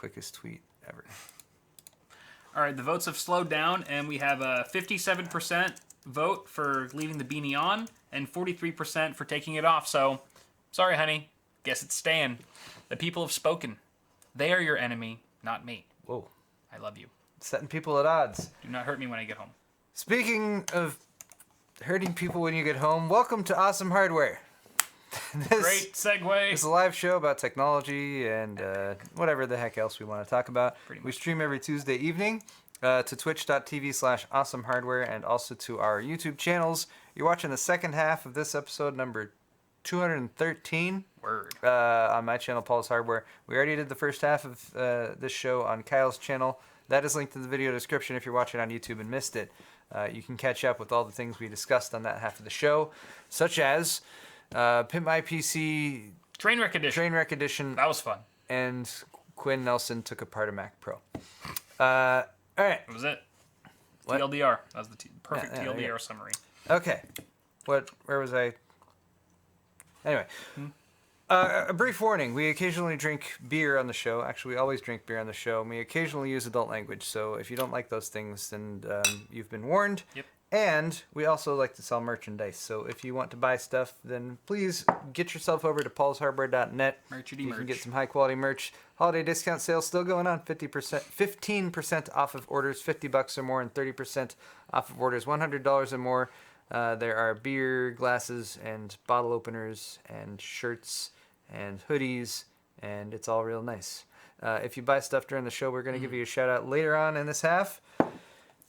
quickest tweet ever. All right, the votes have slowed down, and we have a 57% vote for leaving the beanie on and 43% for taking it off. So, sorry, honey. Guess it's staying. The people have spoken. They are your enemy, not me. Whoa. I love you. Setting people at odds. Do not hurt me when I get home. Speaking of hurting people when you get home, welcome to Awesome Hardware. Great segue. It's a live show about technology and whatever the heck else we want to talk about. We stream every Tuesday evening to twitch.tv/awesomehardware and also to our YouTube channels. You're watching the second half of this episode, number 213. Word. On my channel, Paul's Hardware. We already did the first half of this show on Kyle's channel. That is linked in the video description if you're watching on YouTube and missed it. You can catch up with all the things we discussed on that half of the show, such as Pimp My PC... Trainwreck Edition. That was fun. And Quinn Nelson took apart a Mac Pro. All right. That was it. What? TLDR. That was the perfect TLDR summary. Okay. Where was I? Anyway. A brief warning. We occasionally drink beer on the show. Actually, we always drink beer on the show. We occasionally use adult language. So if you don't like those things, then you've been warned. Yep. And we also like to sell merchandise. So if you want to buy stuff, then please get yourself over to paulshardware.net. You can get some high-quality merch. Holiday discount sale still going on. 15% off of orders $50 or more and 30% off of orders $100 or more. There are beer, glasses, and bottle openers, and shirts, and hoodies, and it's all real nice. If you buy stuff during the show, we're going to give you a shout-out later on in this half.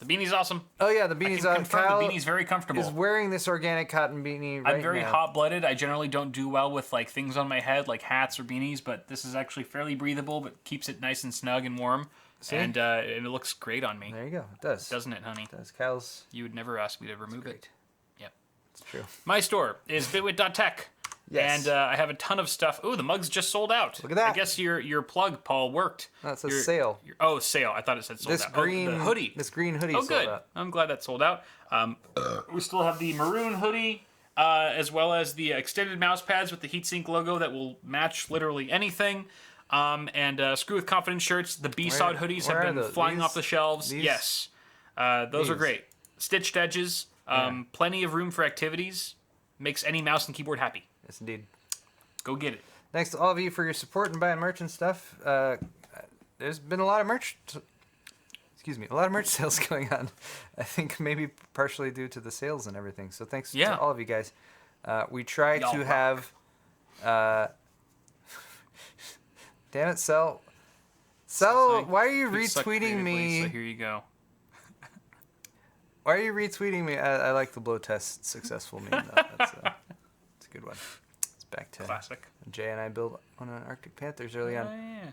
The beanie's awesome. Oh, yeah, the beanie's awesome. Kyle the beanie's very comfortable. Is wearing this organic cotton beanie right now. I'm very hot-blooded. I generally don't do well with like things on my head, like hats or beanies, but this is actually fairly breathable, but keeps it nice and snug and warm. See? And it looks great on me. There you go. It does. Doesn't it, honey? It does. Kyle's... You would never ask me to remove it. Yep. It's true. My store is bitwit.tech. Yes. And I have a ton of stuff. Ooh, the mug's just sold out. Look at that. I guess your plug, Paul, worked. That's a sale. Sale. I thought it said sold out. The hoodie. This green hoodie sold good. Out. I'm glad that sold out. We still have the maroon hoodie, as well as the extended mouse pads with the heatsink logo that will match literally anything. And Screw with Confidence shirts. The B-Sod hoodies have been flying off the shelves. Yes. Those are great. Stitched edges. Plenty of room for activities. Makes any mouse and keyboard happy. Yes, indeed. Go get it. Thanks to all of you for your support and buying merch and stuff. There's been a lot of merch sales going on. I think maybe partially due to the sales and everything. So thanks to all of you guys. We try to have... damn it, Sel, why are you retweeting me? So here you go. Why are you retweeting me? I like the blow test successful meme, though. That's a good one. It's back to classic. Jay and I built one on Arctic Panthers early on. Yeah.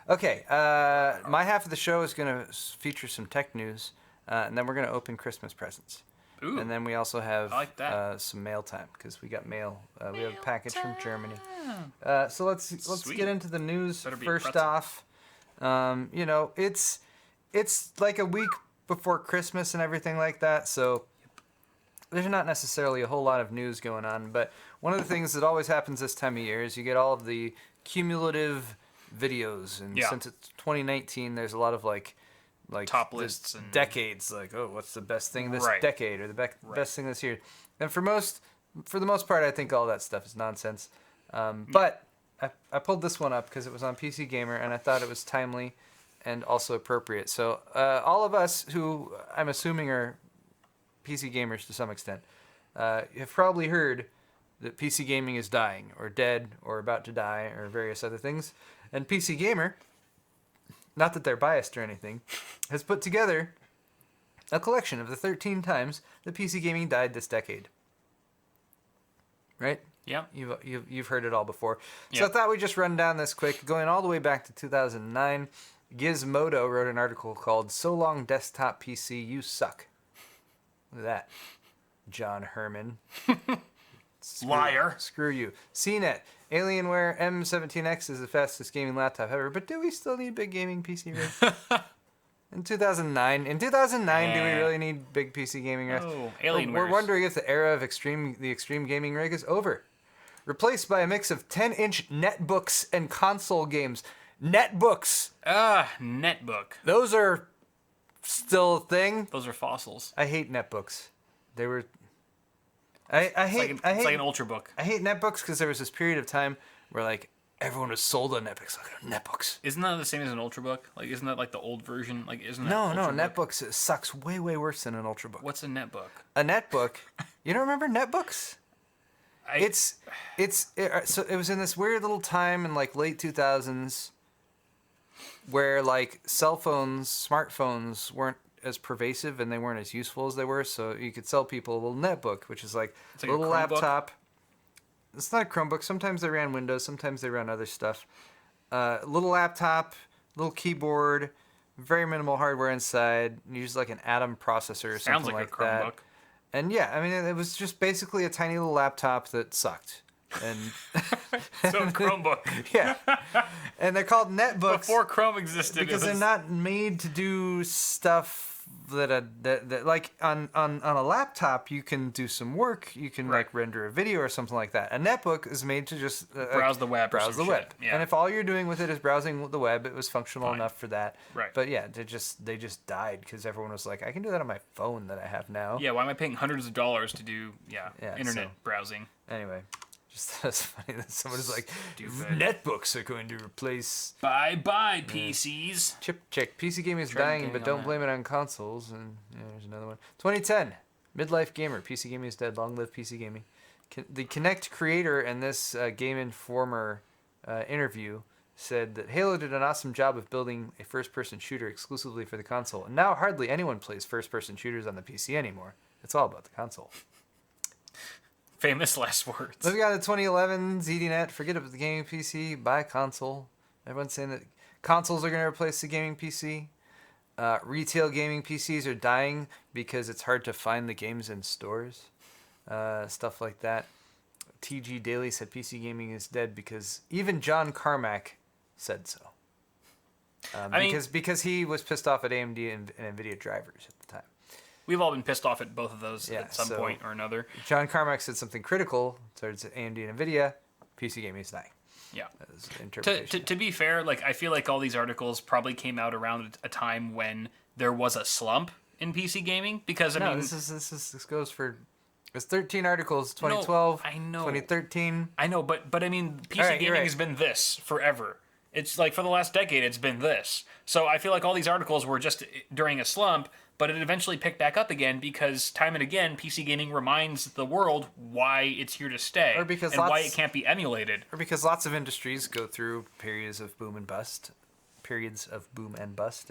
Okay, my half of the show is going to feature some tech news, and then we're going to open Christmas presents. Ooh. And then we also have like some mail time, because we got mail. We have a package from Germany. So let's get into the news first off. It's like a week before Christmas and everything like that, so there's not necessarily a whole lot of news going on, but one of the things that always happens this time of year is you get all of the cumulative videos, and since it's 2019, there's a lot of like top lists and decades, like, oh, what's the best thing this decade, or the best thing this year. And for the most part, I think all that stuff is nonsense. But I pulled this one up because it was on PC Gamer, and I thought it was timely and also appropriate. So all of us who I'm assuming are PC gamers to some extent have probably heard that PC gaming is dying, or dead, or about to die, or various other things. And PC Gamer, not that they're biased or anything, has put together a collection of the 13 times that PC gaming died this decade. Right? Yeah. You've heard it all before. So I thought we'd just run down this quick, going all the way back to 2009. Gizmodo wrote an article called "So Long Desktop PC, You Suck." Look at that, John Herman. Liar. Screw you. CNET. Alienware M17X is the fastest gaming laptop ever, but do we still need big gaming PC rigs? In 2009, do we really need big PC gaming rigs? Oh, Alienware. We're wondering if the era of the extreme gaming rig is over. Replaced by a mix of 10-inch netbooks and console games. Netbooks. Netbook. Those are still a thing. Those are fossils. I hate netbooks. They were. I hate. It's like an ultrabook. I hate netbooks because there was this period of time where like everyone was sold on netbooks. Like netbooks. Isn't that the same as an ultrabook? Like, isn't that like the old version? Like, isn't that No, ultrabook? netbooks sucks way worse than an ultrabook. What's a netbook? A netbook? You don't remember netbooks? So it was in this weird little time in like late 2000s where like cell phones, smartphones weren't as pervasive and they weren't as useful as they were. So you could sell people a little netbook, which is like a little laptop. It's not a Chromebook. Sometimes they ran Windows. Sometimes they ran other stuff. Little laptop, little keyboard, very minimal hardware inside. Use like an Atom processor or something like that. Chromebook. And yeah, I mean, it was just basically a tiny little laptop that sucked. And so Chromebook. Yeah. And they're called netbooks before Chrome existed. Because they're not made to do stuff that like on a laptop you can do some work, you can like render a video or something like that. A netbook is made to just browse the web. Yeah. And if all you're doing with it is browsing the web, it was functional enough for that. Right. But yeah, they just died because everyone was like, I can do that on my phone that I have now. Yeah. Why am I paying hundreds of dollars to do internet browsing? Anyway. Just that's funny that someone's like, netbooks are going to replace. Bye, PCs. Chip check. PC gaming is dying, but don't blame it on consoles. And there's another one. 2010, midlife gamer. PC gaming is dead. Long live PC gaming. The Kinect creator in this Game Informer interview said that Halo did an awesome job of building a first-person shooter exclusively for the console, and now hardly anyone plays first-person shooters on the PC anymore. It's all about the console. Famous last words. Then we got the 2011 ZDNet. Forget about the gaming PC. Buy a console. Everyone's saying that consoles are going to replace the gaming PC. Retail gaming PCs are dying because it's hard to find the games in stores. Stuff like that. TG Daily said PC gaming is dead because even John Carmack said so. Because he was pissed off at AMD and NVIDIA drivers at the time. We've all been pissed off at both of those at some point or another. John Carmack said something critical towards AMD and NVIDIA. PC gaming is dying. Yeah. To be fair, like I feel like all these articles probably came out around a time when there was a slump in PC gaming because I mean this goes for it's 13 articles 2012 I know 2013 I know but I mean PC gaming has been this forever. It's like for the last decade it's been this. So I feel like all these articles were just during a slump. But it eventually picked back up again because time and again, PC gaming reminds the world why it's here to stay and why it can't be emulated. Or because lots of industries go through periods of boom and bust. Boom and bust.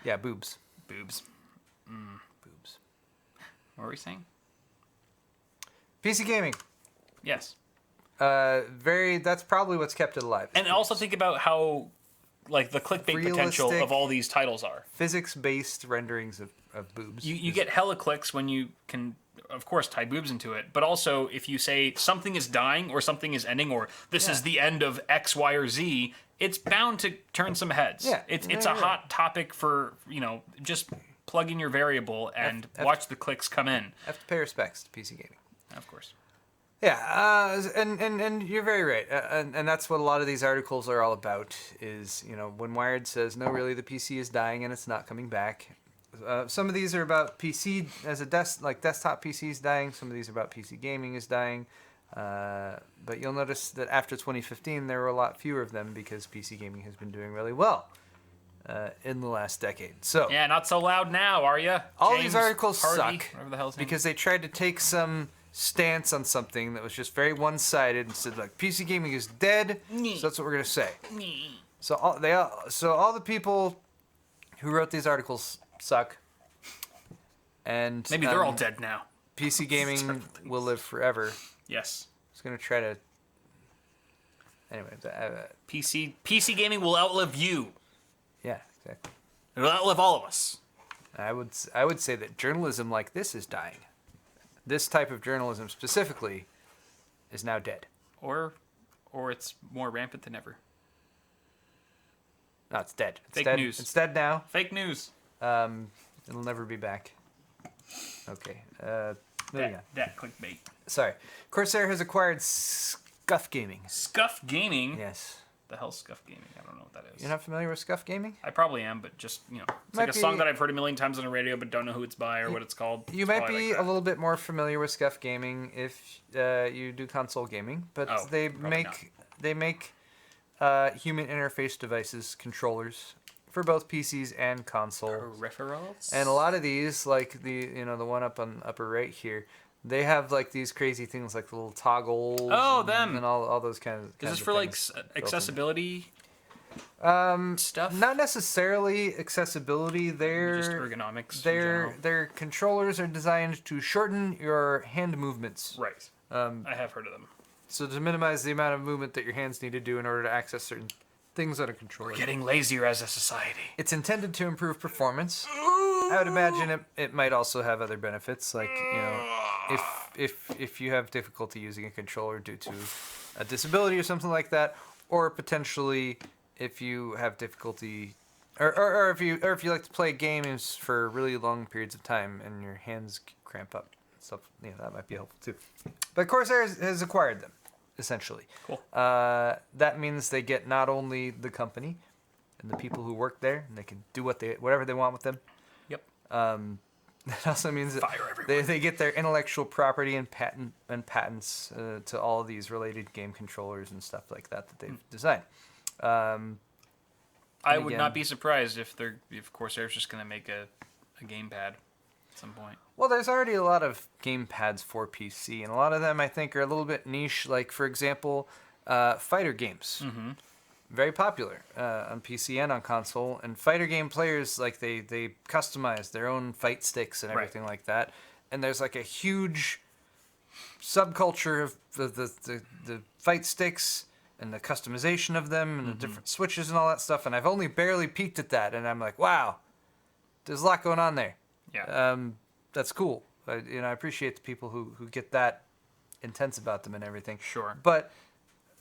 Yeah, boobs. Boobs. Boobs. What were we saying? PC gaming. Yes. That's probably what's kept it alive. And also think about how like the clickbait potential of all these titles are. Physics-based renderings of boobs. You get hella clicks when you can, of course, tie boobs into it. But also, if you say something is dying or something is ending or this is the end of X, Y, or Z, it's bound to turn some heads. Yeah. It's a hot topic for, just plug in your variable and watch the clicks come in. Have to pay respects to PC gaming. Of course. Yeah, and you're very right, and that's what a lot of these articles are all about. Is when Wired says no, really the PC is dying and it's not coming back. Some of these are about PC as a desktop PCs dying. Some of these are about PC gaming is dying. But you'll notice that after 2015 there were a lot fewer of them because PC gaming has been doing really well in the last decade. So yeah, not so loud now, are you? All these articles Hardy, suck because they tried to take some stance on something that was just very one-sided and said like PC gaming is dead, so that's what we're gonna say. So all the people who wrote these articles suck, and maybe they're all dead now. PC gaming will live forever. Yes, I was gonna try to. Anyway, PC gaming will outlive you. Yeah, exactly. It will outlive all of us. I would say that journalism like this is dying. This type of journalism specifically is now dead. Or it's more rampant than ever. No, it's dead. It's Fake dead. news. It's dead now. Fake news. It'll never be back. Okay. Moving on. That clickbait. Sorry. Corsair has acquired Scuf Scuf Gaming. Scuf Gaming? Yes. The hell's Scuf Gaming? I don't know what that is. You're not familiar with Scuf Gaming? I probably am, but just, it's like a song that I've heard a million times on the radio, but don't know who it's by or what it's called. You might be a little bit more familiar with Scuf Gaming if you do console gaming, but they make human interface devices, controllers for both PCs and consoles. Peripherals? And a lot of these, like the one up on the upper right here, they have like these crazy things like the little toggles. Oh, them. And all those kinds of Is this for like accessibility stuff? Not necessarily accessibility. They're just ergonomics. Their controllers are designed to shorten your hand movements. Right. I have heard of them. So to minimize the amount of movement that your hands need to do in order to access certain things on a controller. We're getting lazier as a society. It's intended to improve performance. I would imagine it might also have other benefits, like if you have difficulty using a controller due to a disability or something like that, or potentially if you have difficulty, or if you like to play games for really long periods of time and your hands cramp up, stuff, that might be helpful too. But Corsair has acquired them, essentially. Cool. That means they get not only the company and the people who work there, and they can do whatever they want with them. Yep. That also means that they get their intellectual property and patents to all of these related game controllers and stuff like that they've designed. I would not be surprised if Corsair's just going to make a gamepad at some point. Well, there's already a lot of gamepads for PC, and a lot of them I think are a little bit niche. Like, for example, fighter games. Mm-hmm. Very popular on PC and on console. And fighter game players, like, they customize their own fight sticks and everything like that. And there's like a huge subculture of the fight sticks and the customization of them and the different switches and all that stuff. And I've only barely peeked at that, and I'm like, wow, there's a lot going on there. Yeah. That's cool. I appreciate the people who get that intense about them and everything. Sure. But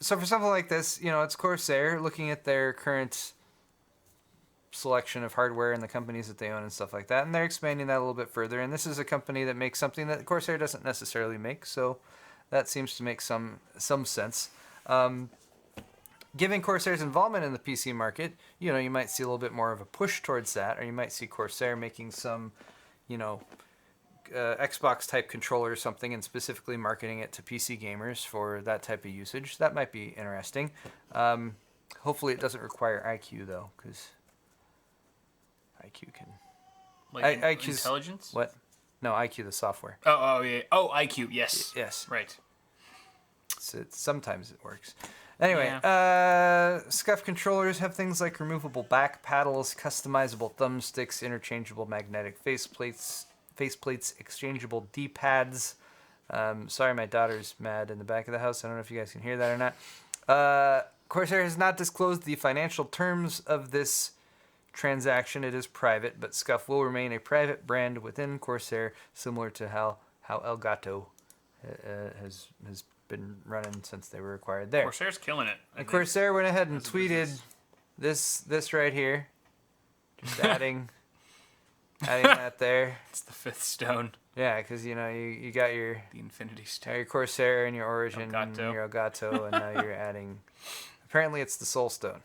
so for something like this, it's Corsair looking at their current selection of hardware and the companies that they own and stuff like that, and they're expanding that a little bit further. And this is a company that makes something that Corsair doesn't necessarily make, so that seems to make some sense. Given Corsair's involvement in the PC market, you might see a little bit more of a push towards that, or you might see Corsair making some, Xbox type controller or something and specifically marketing it to PC gamers for that type of usage. That might be interesting. Hopefully it doesn't require IQ though, because IQ can... Like intelligence? What? No, IQ, the software. Oh, yeah. Oh, IQ, yes. Yes. Right. Sometimes it works. Anyway, Scuf controllers have things like removable back paddles, customizable thumbsticks, interchangeable magnetic faceplates, exchangeable D-pads. Sorry, my daughter's mad in the back of the house. I don't know if you guys can hear that or not. Corsair has not disclosed the financial terms of this transaction. It is private, but Scuf will remain a private brand within Corsair, similar to how Elgato has been running since they were acquired there. Corsair's killing it. And Corsair went ahead and tweeted this right here. Just adding that there. It's the fifth stone. Yeah, because you got the Infinity Stone. Your Corsair and your Origin and your Elgato, and now you're adding. Apparently, it's the Soul Stone.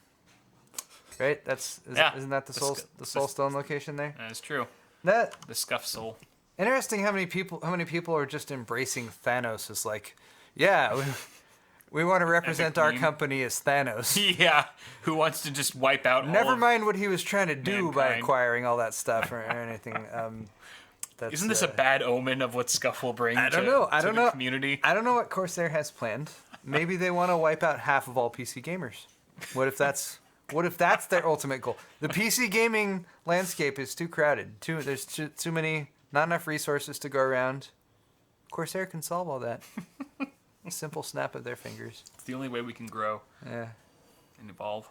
Right? Isn't that the Soul Stone location there? That is true. The Scuf Soul. Interesting how many people are just embracing Thanos as like, yeah, we want to represent our company as Thanos. Yeah, who wants to just wipe out Never mind what he was trying to do by acquiring all that stuff or anything. Isn't this a bad omen of what Scuf will bring to the community? I don't know what Corsair has planned. Maybe they want to wipe out half of all PC gamers. What if that's their ultimate goal? The PC gaming landscape is too crowded. There's too many, not enough resources to go around. Corsair can solve all that. A simple snap of their fingers. It's the only way we can grow. Yeah. And evolve.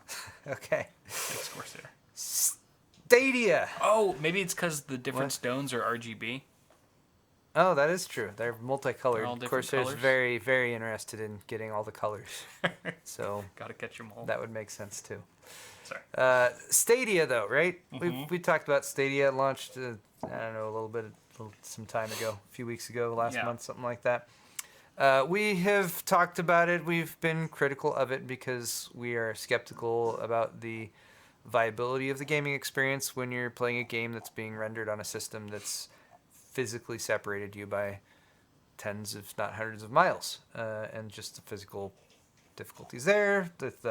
Okay. Thanks, Corsair. Stadia. Oh, maybe it's because the different stones are RGB. Oh, that is true. They're multicolored. Corsair's colors. very, very interested in getting all the colors. So gotta catch them all. That would make sense too. Sorry. Stadia, though, right? Mm-hmm. We talked about Stadia. It launched, some time ago, a few weeks ago, last month, something like that. We have talked about it. We've been critical of it because we are skeptical about the viability of the gaming experience when you're playing a game that's being rendered on a system that's physically separated you by tens, if not hundreds of miles, and just the physical difficulties there, with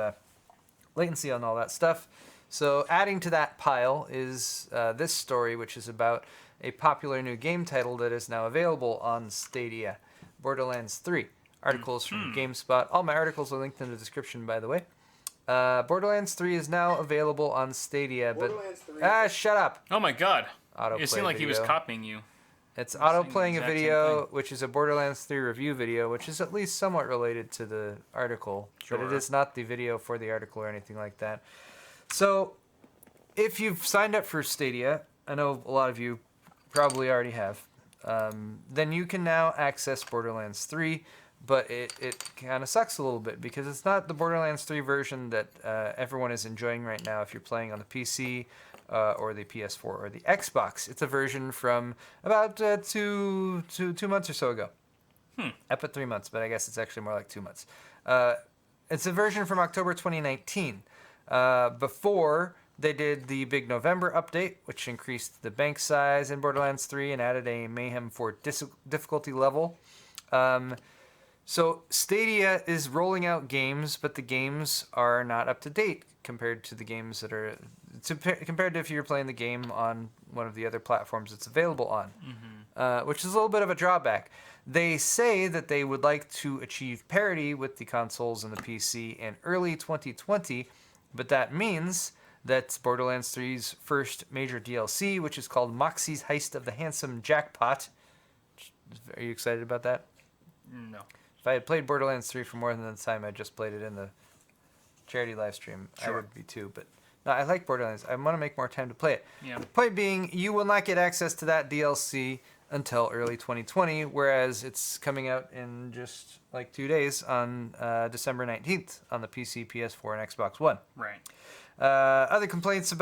latency and all that stuff. So adding to that pile is this story, which is about a popular new game title that is now available on Stadia. Borderlands 3. Articles from GameSpot. All my articles are linked in the description, by the way. Borderlands 3 is now available on Stadia, but... shut up! Oh my god. Autoplay It seemed like video. he was copying you. It's auto-playing a video, which is a Borderlands 3 review video, which is at least somewhat related to the article. Sure. But it is not the video for the article or anything like that. So, if you've signed up for Stadia, I know a lot of you probably already have, then you can now access Borderlands 3, but it kind of sucks a little bit because it's not the Borderlands 3 version that everyone is enjoying right now if you're playing on the PC or the PS4 or the Xbox. It's a version from about 2 months or so ago. I put 3 months, but I guess it's actually more like 2 months. It's a version from October 2019. Before they did the big November update, which increased the bank size in Borderlands 3 and added a Mayhem 4 difficulty level. So Stadia is rolling out games, but the games are not up to date compared to the games that are... compared to if you're playing the game on one of the other platforms it's available on, which is a little bit of a drawback. They say that they would like to achieve parity with the consoles and the PC in early 2020, but that means that Borderlands 3's first major DLC, which is called Moxie's Heist of the Handsome Jackpot. Are you excited about that? No. If I had played Borderlands 3 for more than the time I just played it in the charity live stream, sure, I would be too, but... No, I like Borderlands. I want to make more time to play it. Yeah. Point being, you will not get access to that DLC until early 2020, whereas it's coming out in just like 2 days on December 19th on the PC, PS4, and Xbox One. Right. Other complaints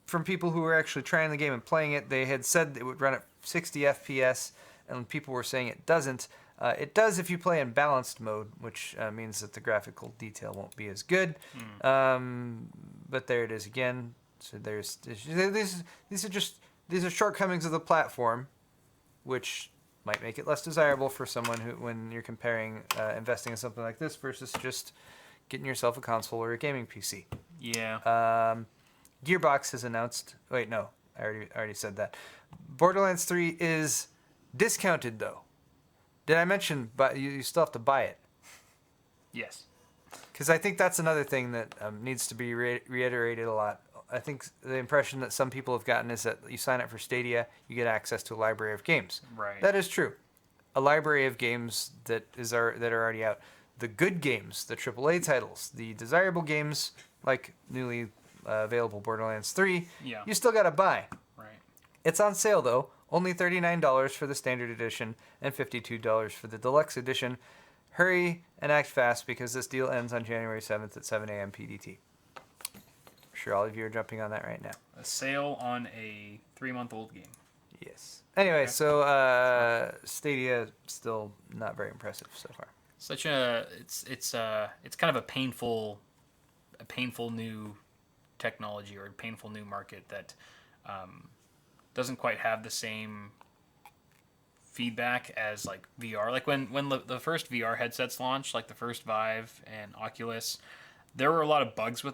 from people who were actually trying the game and playing it, they had said it would run at 60 FPS, and people were saying it doesn't. It does if you play in balanced mode, which means that the graphical detail won't be as good. But there it is again. So these are shortcomings of the platform, which might make it less desirable for someone who, when you're comparing investing in something like this versus just getting yourself a console or a gaming PC. Yeah. Gearbox has announced. Wait, no, I already said that. Borderlands 3 is discounted though. Did I mention? But you still have to buy it. Yes. Because I think that's another thing that needs to be reiterated a lot. I think the impression that some people have gotten is that you sign up for Stadia, you get access to a library of games. Right. That is true. A library of games that are already out. The good games, the AAA titles, the desirable games like newly available Borderlands 3, you still got to buy. Right. It's on sale though. Only $39 for the standard edition and $52 for the deluxe edition. Hurry and act fast because this deal ends on January 7th at 7 a.m. PDT. I'm sure all of you are jumping on that right now. A sale on a 3-month-old game. Yes. Anyway, so Stadia still not very impressive so far. It's kind of a painful new technology or a painful new market that doesn't quite have the same feedback as like VR. Like when the first VR headsets launched, like the first Vive and Oculus, there were a lot of bugs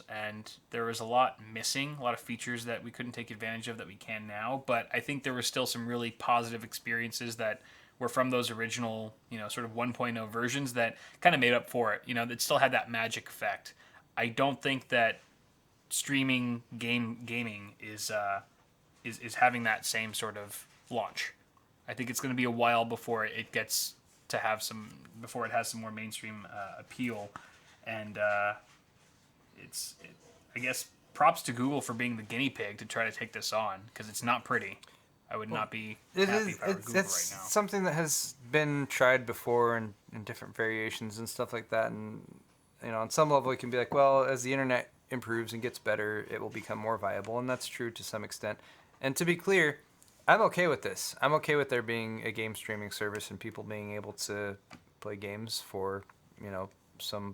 and there was a lot missing, a lot of features that we couldn't take advantage of that we can now. But I think there were still some really positive experiences that were from those original, sort of 1.0 versions that kind of made up for it. That still had that magic effect. I don't think that streaming gaming is having that same sort of launch. I think it's going to be a while before it has some more mainstream appeal, and I guess props to Google for being the guinea pig to try to take this on, because it's not pretty. I would not be happy if I were Google right now. It's something that has been tried before in different variations and stuff like that, and on some level it can be like, well, as the internet improves and gets better, it will become more viable, and that's true to some extent. And to be clear, I'm okay with this. I'm okay with there being a game streaming service and people being able to play games for, some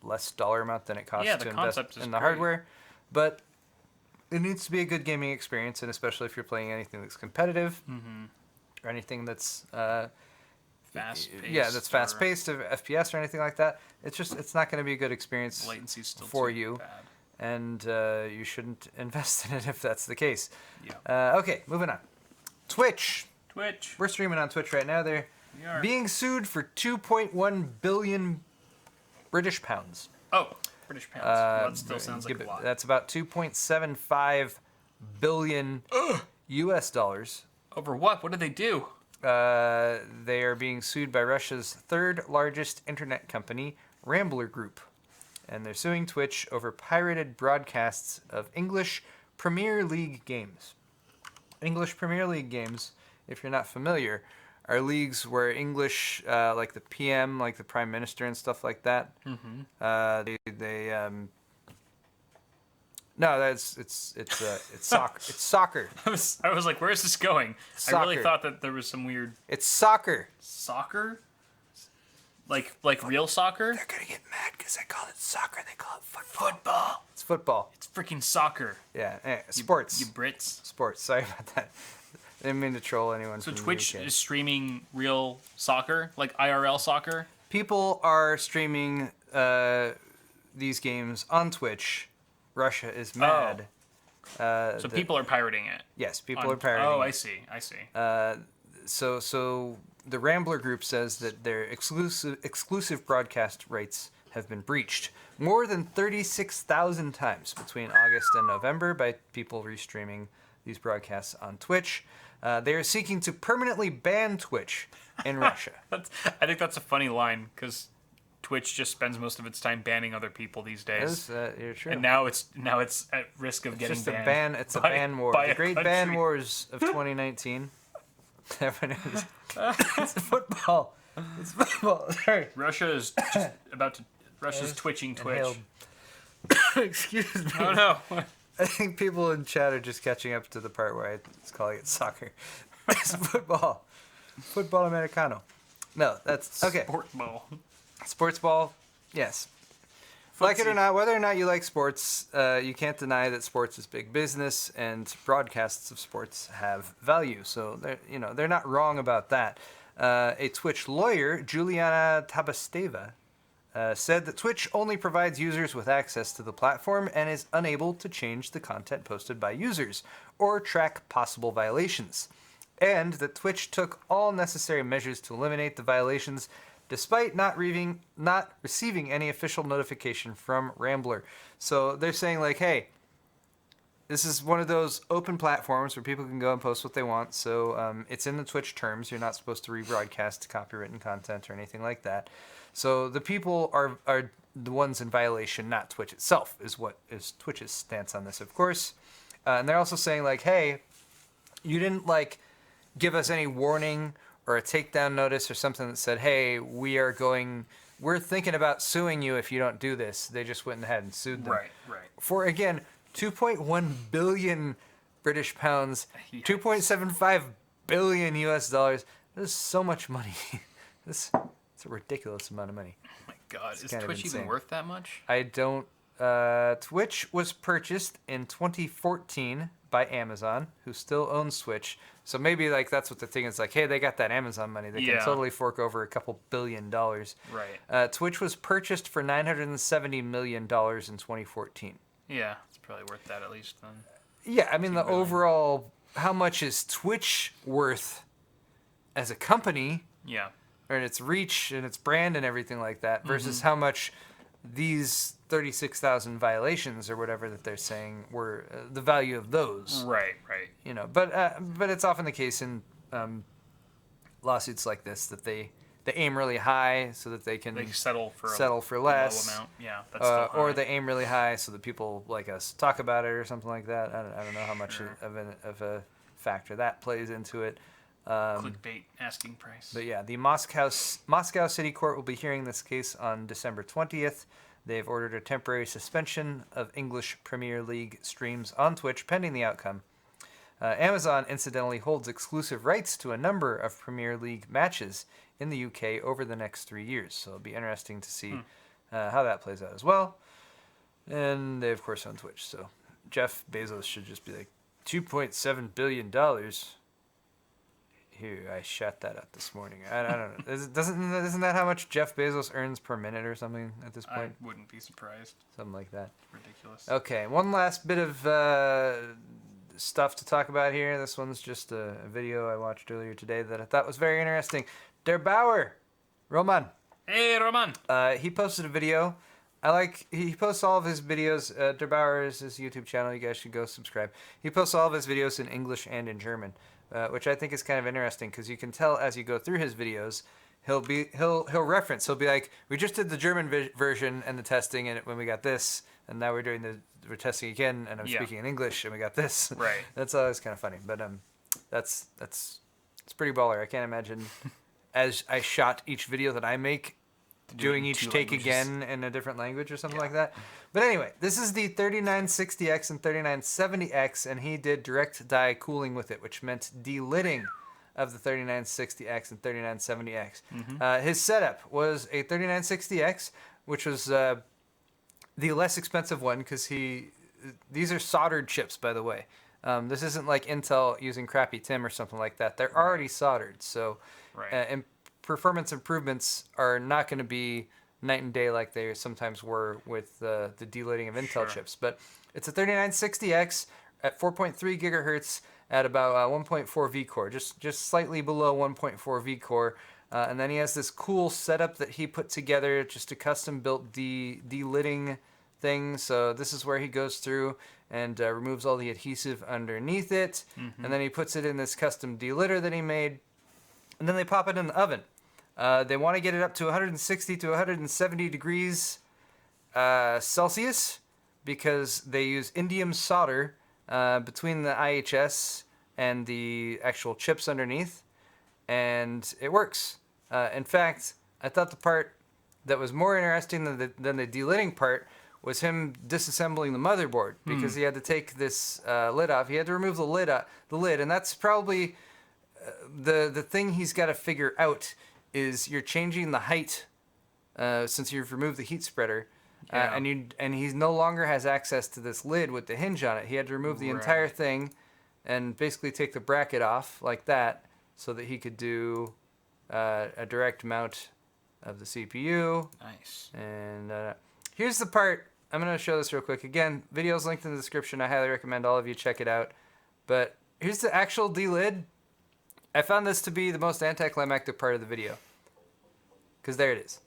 less dollar amount than it costs to invest in the hardware. But it needs to be a good gaming experience, and especially if you're playing anything that's competitive or anything that's fast-paced. Yeah, that's fast-paced, or FPS or anything like that. It's not going to be a good experience latency's still for too you. bad. And you shouldn't invest in it if that's the case. Yeah. Okay, moving on. Twitch. We're streaming on Twitch right now. They're We are. being sued for 2.1 billion British pounds. Oh, British pounds. Well, that still sounds like a lot. That's about 2.75 billion US dollars. Over what? What did they do? They are being sued by Russia's third largest internet company, Rambler Group. And they're suing Twitch over pirated broadcasts of English Premier League games. English Premier League games, if you're not familiar, are leagues where English, like the PM, like the Prime Minister and stuff like that, no, it's soccer. It's soccer. I was like, where is this going? Soccer. I really thought that there was some weird It's soccer. soccer, like real soccer. They're gonna get mad because I call it soccer. They call it football. It's football. It's freaking soccer. Yeah, sports. You Brits. Sports. Sorry about that. I didn't mean to troll anyone. So from Twitch the UK. is streaming real soccer, like IRL soccer. People are streaming these games on Twitch. Russia is mad. So people are pirating it. Yes, people are pirating. Oh, it. I see. So the Rambler Group says that their exclusive broadcast rights have been breached more than 36,000 times between August and November by people restreaming these broadcasts on Twitch. They are seeking to permanently ban Twitch in Russia. I think that's a funny line because Twitch just spends most of its time banning other people these days. You're true. And now it's at risk of getting just banned. It's a ban war. The great ban wars of 2019. It's football. It's football. Sorry. Russia is just about to. Russia's twitching Twitch. Excuse me. Oh no. I think people in chat are just catching up to the part where I was calling it soccer. It's football. Football Americano. No, that's okay. Sports ball. Sports ball, yes. Like it or not, whether or not you like sports, you can't deny that sports is big business and broadcasts of sports have value. So they're not wrong about that. A Twitch lawyer, Juliana Tabasteva, said that Twitch only provides users with access to the platform and is unable to change the content posted by users or track possible violations. And that Twitch took all necessary measures to eliminate the violations despite not receiving any official notification from Rambler. So they're saying like, hey, this is one of those open platforms where people can go and post what they want. So it's in the Twitch terms. You're not supposed to rebroadcast copywritten content or anything like that. So the people are the ones in violation, not Twitch itself, is Twitch's stance on this, of course. And they're also saying like, hey, you didn't give us any warning or a takedown notice or something that said, hey, we're thinking about suing you if you don't do this. They just went ahead and sued them. Right. For, again, 2.1 billion British pounds, Yes. 2.75 billion US dollars. That is so much money. It's a ridiculous amount of money. Oh my God, is kind of Twitch insane. even worth that much? I don't... Twitch was purchased in 2014 by Amazon, who still owns Twitch. So maybe that's what the thing is hey, they got that Amazon money. They can totally fork over a couple $2 billion. Right. Twitch was purchased for $970 million in 2014. Yeah, it's probably worth that at least then. Yeah, I mean the overall, how much is Twitch worth as a company? Yeah. And its reach and its brand and everything like that versus how much these 36,000 violations or whatever that they're saying were the value of those. Right. But it's often the case in lawsuits like this that they aim really high so that they can settle for less. low amount. Yeah, that's still high. Or they aim really high so that people like us talk about it or something like that. I don't know how much of a factor that plays into it. Clickbait asking price. But yeah, the Moscow City Court will be hearing this case on December 20th. They've ordered a temporary suspension of English Premier League streams on Twitch pending the outcome. Amazon, incidentally, holds exclusive rights to a number of Premier League matches in the UK over the next 3 years. So it'll be interesting to see how that plays out as well. And they, of course, own Twitch. So Jeff Bezos should just be like, $2.7 billion. Here, I shot that up this morning. I don't know. Isn't that how much Jeff Bezos earns per minute or something at this point? I wouldn't be surprised. Something like that. Ridiculous. Okay, one last bit of stuff to talk about here. This one's just a video I watched earlier today that I thought was very interesting. Der Bauer, Roman. Hey, Roman. He posted a video. He posts all of his videos. Der Bauer is his YouTube channel. You guys should go subscribe. He posts all of his videos in English and in German, which I think is kind of interesting because you can tell as you go through his videos, he'll reference. He'll be like, we just did the German version and the testing, and when we got this, and now we're testing again, and I'm speaking in English, and we got this. Right. That's always kind of funny, but it's pretty baller. I can't imagine as I shot each video that I make, doing each take again in a different language or something like that. But anyway, this is the 3960X and 3970X, and he did direct die cooling with it, which meant delidding of the 3960X and 3970X. His setup was a 3960X, which was the less expensive one because these are soldered chips, by the way. This isn't like Intel using crappy TIM or something like that. They're already soldered, so and performance improvements are not going to be night and day like they sometimes were with the delidding of Intel chips. But it's a 3960X at 4.3 gigahertz at about 1.4 V-core, just slightly below 1.4 V-core. And then he has this cool setup that he put together, just a custom-built delidding thing. So this is where he goes through and removes all the adhesive underneath it. And then he puts it in this custom delidder that he made. And then they pop it in the oven. They want to get it up to 160 to 170 degrees Celsius because they use indium solder between the IHS and the actual chips underneath, and it works. In fact, I thought the part that was more interesting than the delidding part was him disassembling the motherboard because he had to take this lid off. He had to remove the lid, and that's probably the thing he's got to figure out is you're changing the height since you've removed the heat spreader, and he no longer has access to this lid with the hinge on it. He had to remove the entire thing and basically take the bracket off like that so that he could do a direct mount of the CPU. Nice. And here's the part. I'm going to show this real quick. Again, video's linked in the description. I highly recommend all of you check it out. But here's the actual delid. I found this to be the most anticlimactic part of the video. Because there it is.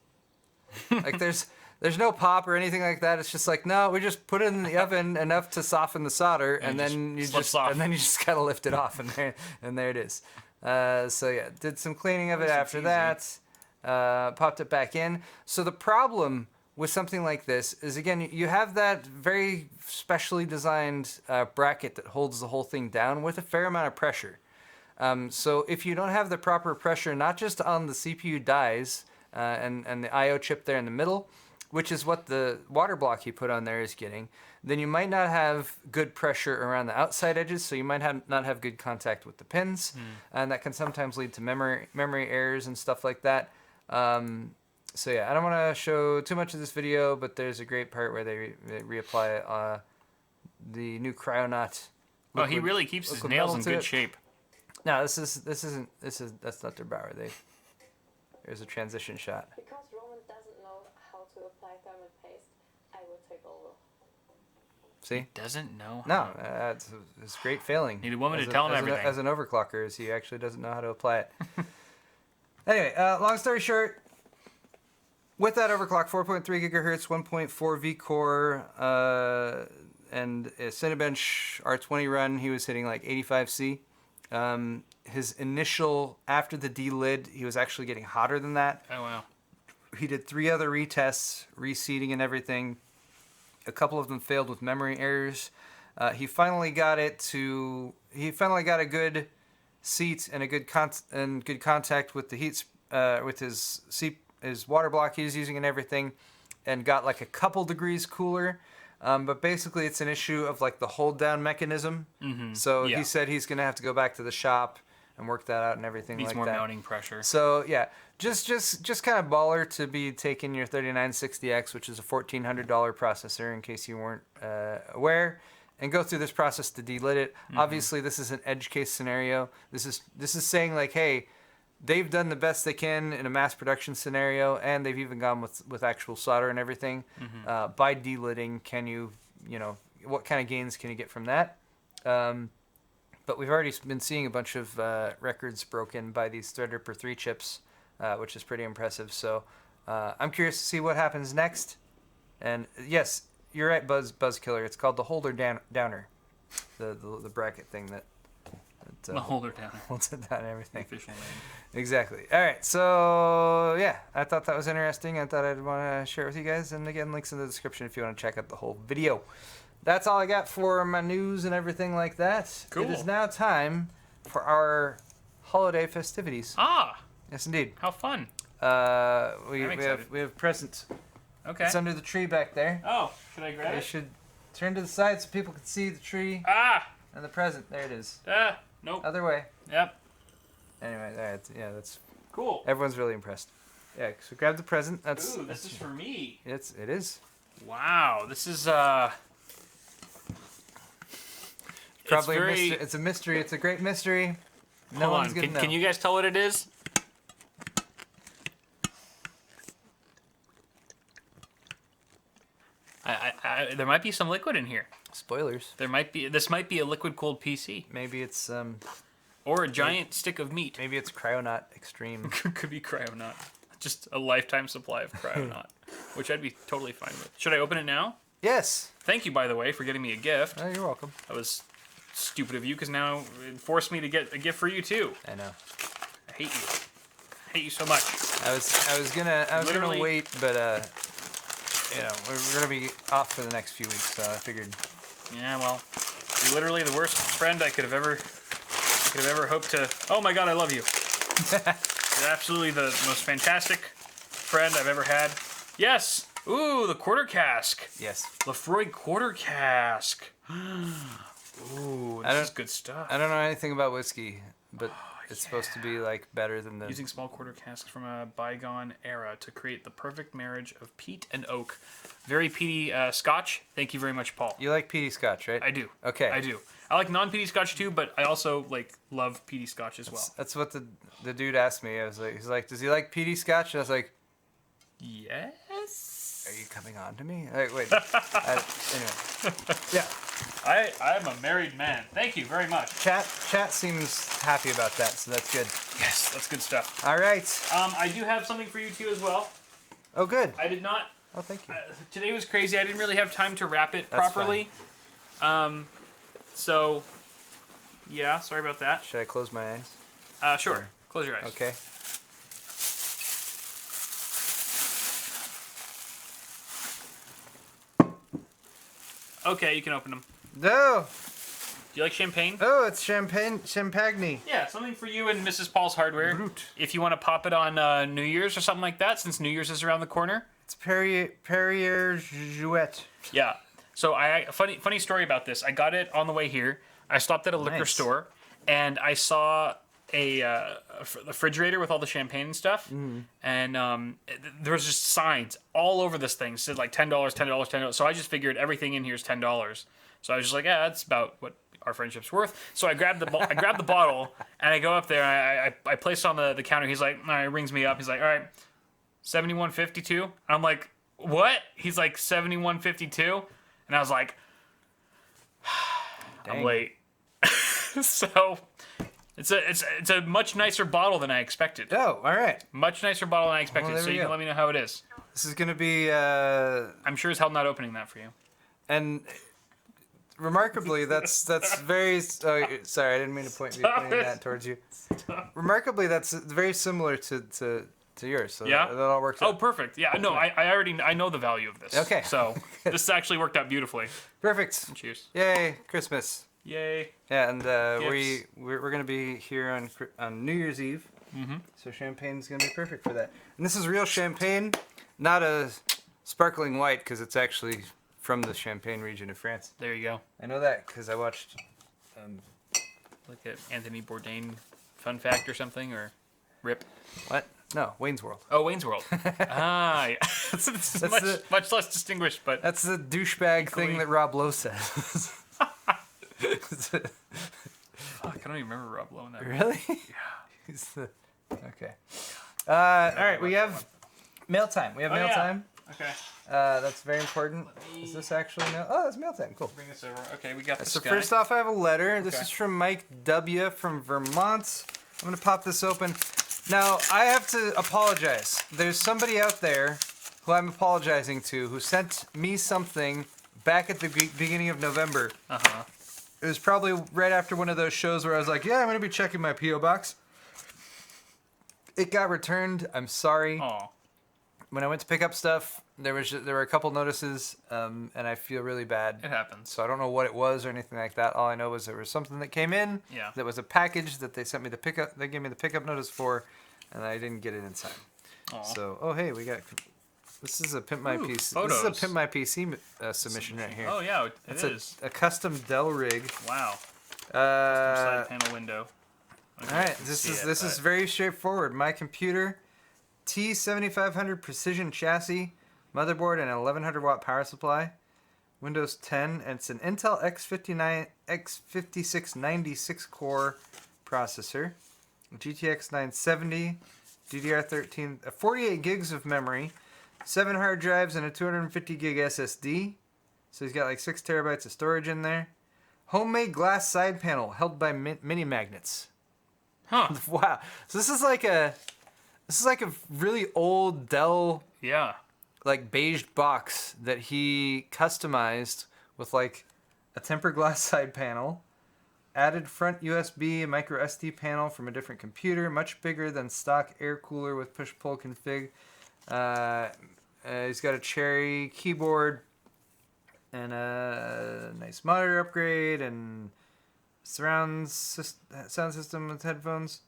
Like, there's no pop or anything like that. It's just like, no, we just put it in the oven enough to soften the solder, and then you just gotta lift it off, and there it is. So yeah, did some cleaning of it after that. Popped it back in. So the problem with something like this is, again, you have that very specially designed bracket that holds the whole thing down with a fair amount of pressure. So if you don't have the proper pressure, not just on the CPU dies and the I/O chip there in the middle, which is what the water block he put on there is getting, then you might not have good pressure around the outside edges, so you might not have good contact with the pins, and that can sometimes lead to memory errors and stuff like that. So yeah, I don't want to show too much of this video, but there's a great part where they reapply the new Cryonaut. Oh, he really keeps his nails in good shape. No, that's not Der Bauer. There's a transition shot. Because Roman doesn't know how to apply thermal paste, I will take over. See? He doesn't know. No, it's great failing. Need a woman to tell him everything. As an overclocker, he actually doesn't know how to apply it. Anyway, long story short, with that overclock, 4.3 gigahertz, 1.4 V-core, and a Cinebench R20 run, he was hitting like 85C. His initial, after the delid, he was actually getting hotter than that. Oh, wow. He did 3 other retests, reseating and everything. A couple of them failed with memory errors. He finally got a good seat and a good good contact with the heat, with his water block he was using and everything, and got like a couple degrees cooler. But basically, it's an issue of like the hold down mechanism. So he said he's gonna have to go back to the shop and work that out and everything Needs like more that. mounting pressure. So yeah, just kind of baller to be taking your 3960X, which is a $1,400 processor, in case you weren't aware, and go through this process to delid it. Obviously, this is an edge case scenario. This is saying like, hey, they've done the best they can in a mass production scenario, and they've even gone with actual solder and everything. By delidding, can you what kind of gains can you get from that? But we've already been seeing a bunch of records broken by these Threadripper 3 chips, which is pretty impressive. So I'm curious to see what happens next. And yes, you're right, Buzzkiller. It's called the holder downer, the bracket thing that the holder downer holds it down and everything. Official name. Exactly. All right. So yeah, I thought that was interesting. I thought I'd want to share it with you guys. And again, links in the description if you want to check out the whole video. That's all I got for my news and everything like that. Cool. It is now time for our holiday festivities. Ah, Yes, indeed. how fun. We excited. have presents. Okay. It's under the tree back there. Oh, should I grab You it? should turn to the side so people can see the tree Ah, and the present. There it is. nope. Other way. Yep. Anyway, that's Cool. everyone's really impressed. Yeah, so grab the present. That's Ooh, this is for me. it is. Wow, this is Probably it's a very... mystery. It's a mystery. It's a great mystery. No Hold one's on, gonna know. can you guys tell what it is? There might be some liquid in here. Spoilers. This might be a liquid cooled PC Maybe it's or a giant stick of meat. maybe it's Cryonaut Extreme. Could be Cryonaut. Just a lifetime supply of Cryonaut, which I'd be totally fine with. Should I open it now? Yes. Thank you, by the way, for getting me a gift. Oh, you're welcome. That was stupid of you, because now it forced me to get a gift for you too. I know. I hate you. I hate you so much. I was gonna Literally- wait, but we're gonna be off for the next few weeks, so I figured. Yeah, well, you're literally the worst friend I could have ever hoped to. Oh my God, I love you. You're absolutely the most fantastic friend I've ever had. Yes. Ooh, the quarter cask. Yes. Lefroy quarter cask. Ooh, this is good stuff. I don't know anything about whiskey, but it's supposed to be like better than the. Using small quarter casks from a bygone era to create the perfect marriage of peat and oak. Very peaty Scotch. Thank you very much, Paul. You like peaty Scotch, right? I do. Okay. I do. I like non-peaty Scotch too, but I also love peaty Scotch as well. That's what the dude asked me. He's like, does he like peaty Scotch? And I was like, Yes. are you coming on to me? Like, wait. Anyway. Yeah. I am a married man. Thank you very much. Chat seems happy about that, so that's good. Yes, that's good stuff. All right. I do have something for you too as well. Oh, good. I did not. Oh, thank you. Today was crazy. I didn't really have time to wrap it That's properly. So, yeah, sorry about that. Should I close my eyes? Sure. Close your eyes. Okay. Okay, you can open them. No. Do you like champagne? Oh, it's champagne. Yeah, something for you and Mrs. Paul's Hardware. Brute. If you want to pop it on New Year's or something like that, since New Year's is around the corner. It's Perrier Jouet. Yeah. So funny story about this. I got it on the way here. I stopped at a liquor store, and I saw a refrigerator with all the champagne and stuff, and there was just signs all over this thing. It said like $10, $10, $10. So I just figured everything in here is $10. So I was just like, yeah, that's about what our friendship's worth. So I grabbed the bottle, and I go up there, and I place it on the counter. He's like, all right, rings me up. He's like, all right, $71.52. I'm like, what? He's like, $71.52, and I was like, I'm late. So it's a much nicer bottle than I expected. Oh, all right. Much nicer bottle than I expected. Well, there so we you can go. let me know how it is. This is gonna be I'm sure as hell not opening that for you. and remarkably, that's very. Oh, sorry, I didn't mean to pointing that towards you. Remarkably, that's very similar to yours. So Yeah? that all works Oh, out. perfect. Yeah, no, I know the value of this. Okay. So this actually worked out beautifully. Perfect. Cheers. Yay, Christmas. Yay. Yeah, and Gifts. we're gonna be here on New Year's Eve. Mm-hmm. So champagne's gonna be perfect for that. And this is real champagne, not a sparkling white, because it's actually from the Champagne region of France. There you go. I know that because I watched. Like an Anthony Bourdain fun fact or something, or rip. What? No, Wayne's World. Oh, Wayne's World. Yeah. It's much less distinguished, but that's the douchebag thing that Rob Lowe says. Fuck, I don't even remember Rob Lowe in that. Really? Yeah. Okay. All right, we have mail time. We have mail time. Okay. That's very important. Is this actually mail? Oh, it's mail time. Cool. Bring this over. Okay, we got this So guy. first off, I have a letter. This is from Mike W. from Vermont. I'm going to pop this open. Now, I have to apologize. There's somebody out there who I'm apologizing to who sent me something back at the beginning of November. Uh-huh. It was probably right after one of those shows where I was like, yeah, I'm going to be checking my P.O. box. It got returned. I'm sorry. Aw. When I went to pick up stuff, there were a couple notices, and I feel really bad. It happens. So I don't know what it was or anything like that. All I know was there was something that came in. Yeah. That was a package that they sent me the pickup. They gave me the pickup notice for, and I didn't get it in time. Aw. So hey, we got. This is a Pimp My PC. Photos. This is a Pimp My PC submission right here. Oh yeah, It's is. a custom Dell rig. Wow. Side panel window. All right, this is very straightforward. My computer, T7500 precision chassis, motherboard, and an 1100 watt power supply. Windows 10, and it's an Intel X5696 core processor, GTX 970, DDR13, 48 gigs of memory, 7 hard drives, and a 250 gig SSD. So he's got like 6 terabytes of storage in there. Homemade glass side panel held by mini magnets. Huh. Wow. So this is like a really old Dell Yeah. like beige box that he customized with like a tempered glass side panel, added front USB and micro SD panel from a different computer, much bigger than stock air cooler with push-pull config. He's got a Cherry keyboard and a nice monitor upgrade and sound system with headphones.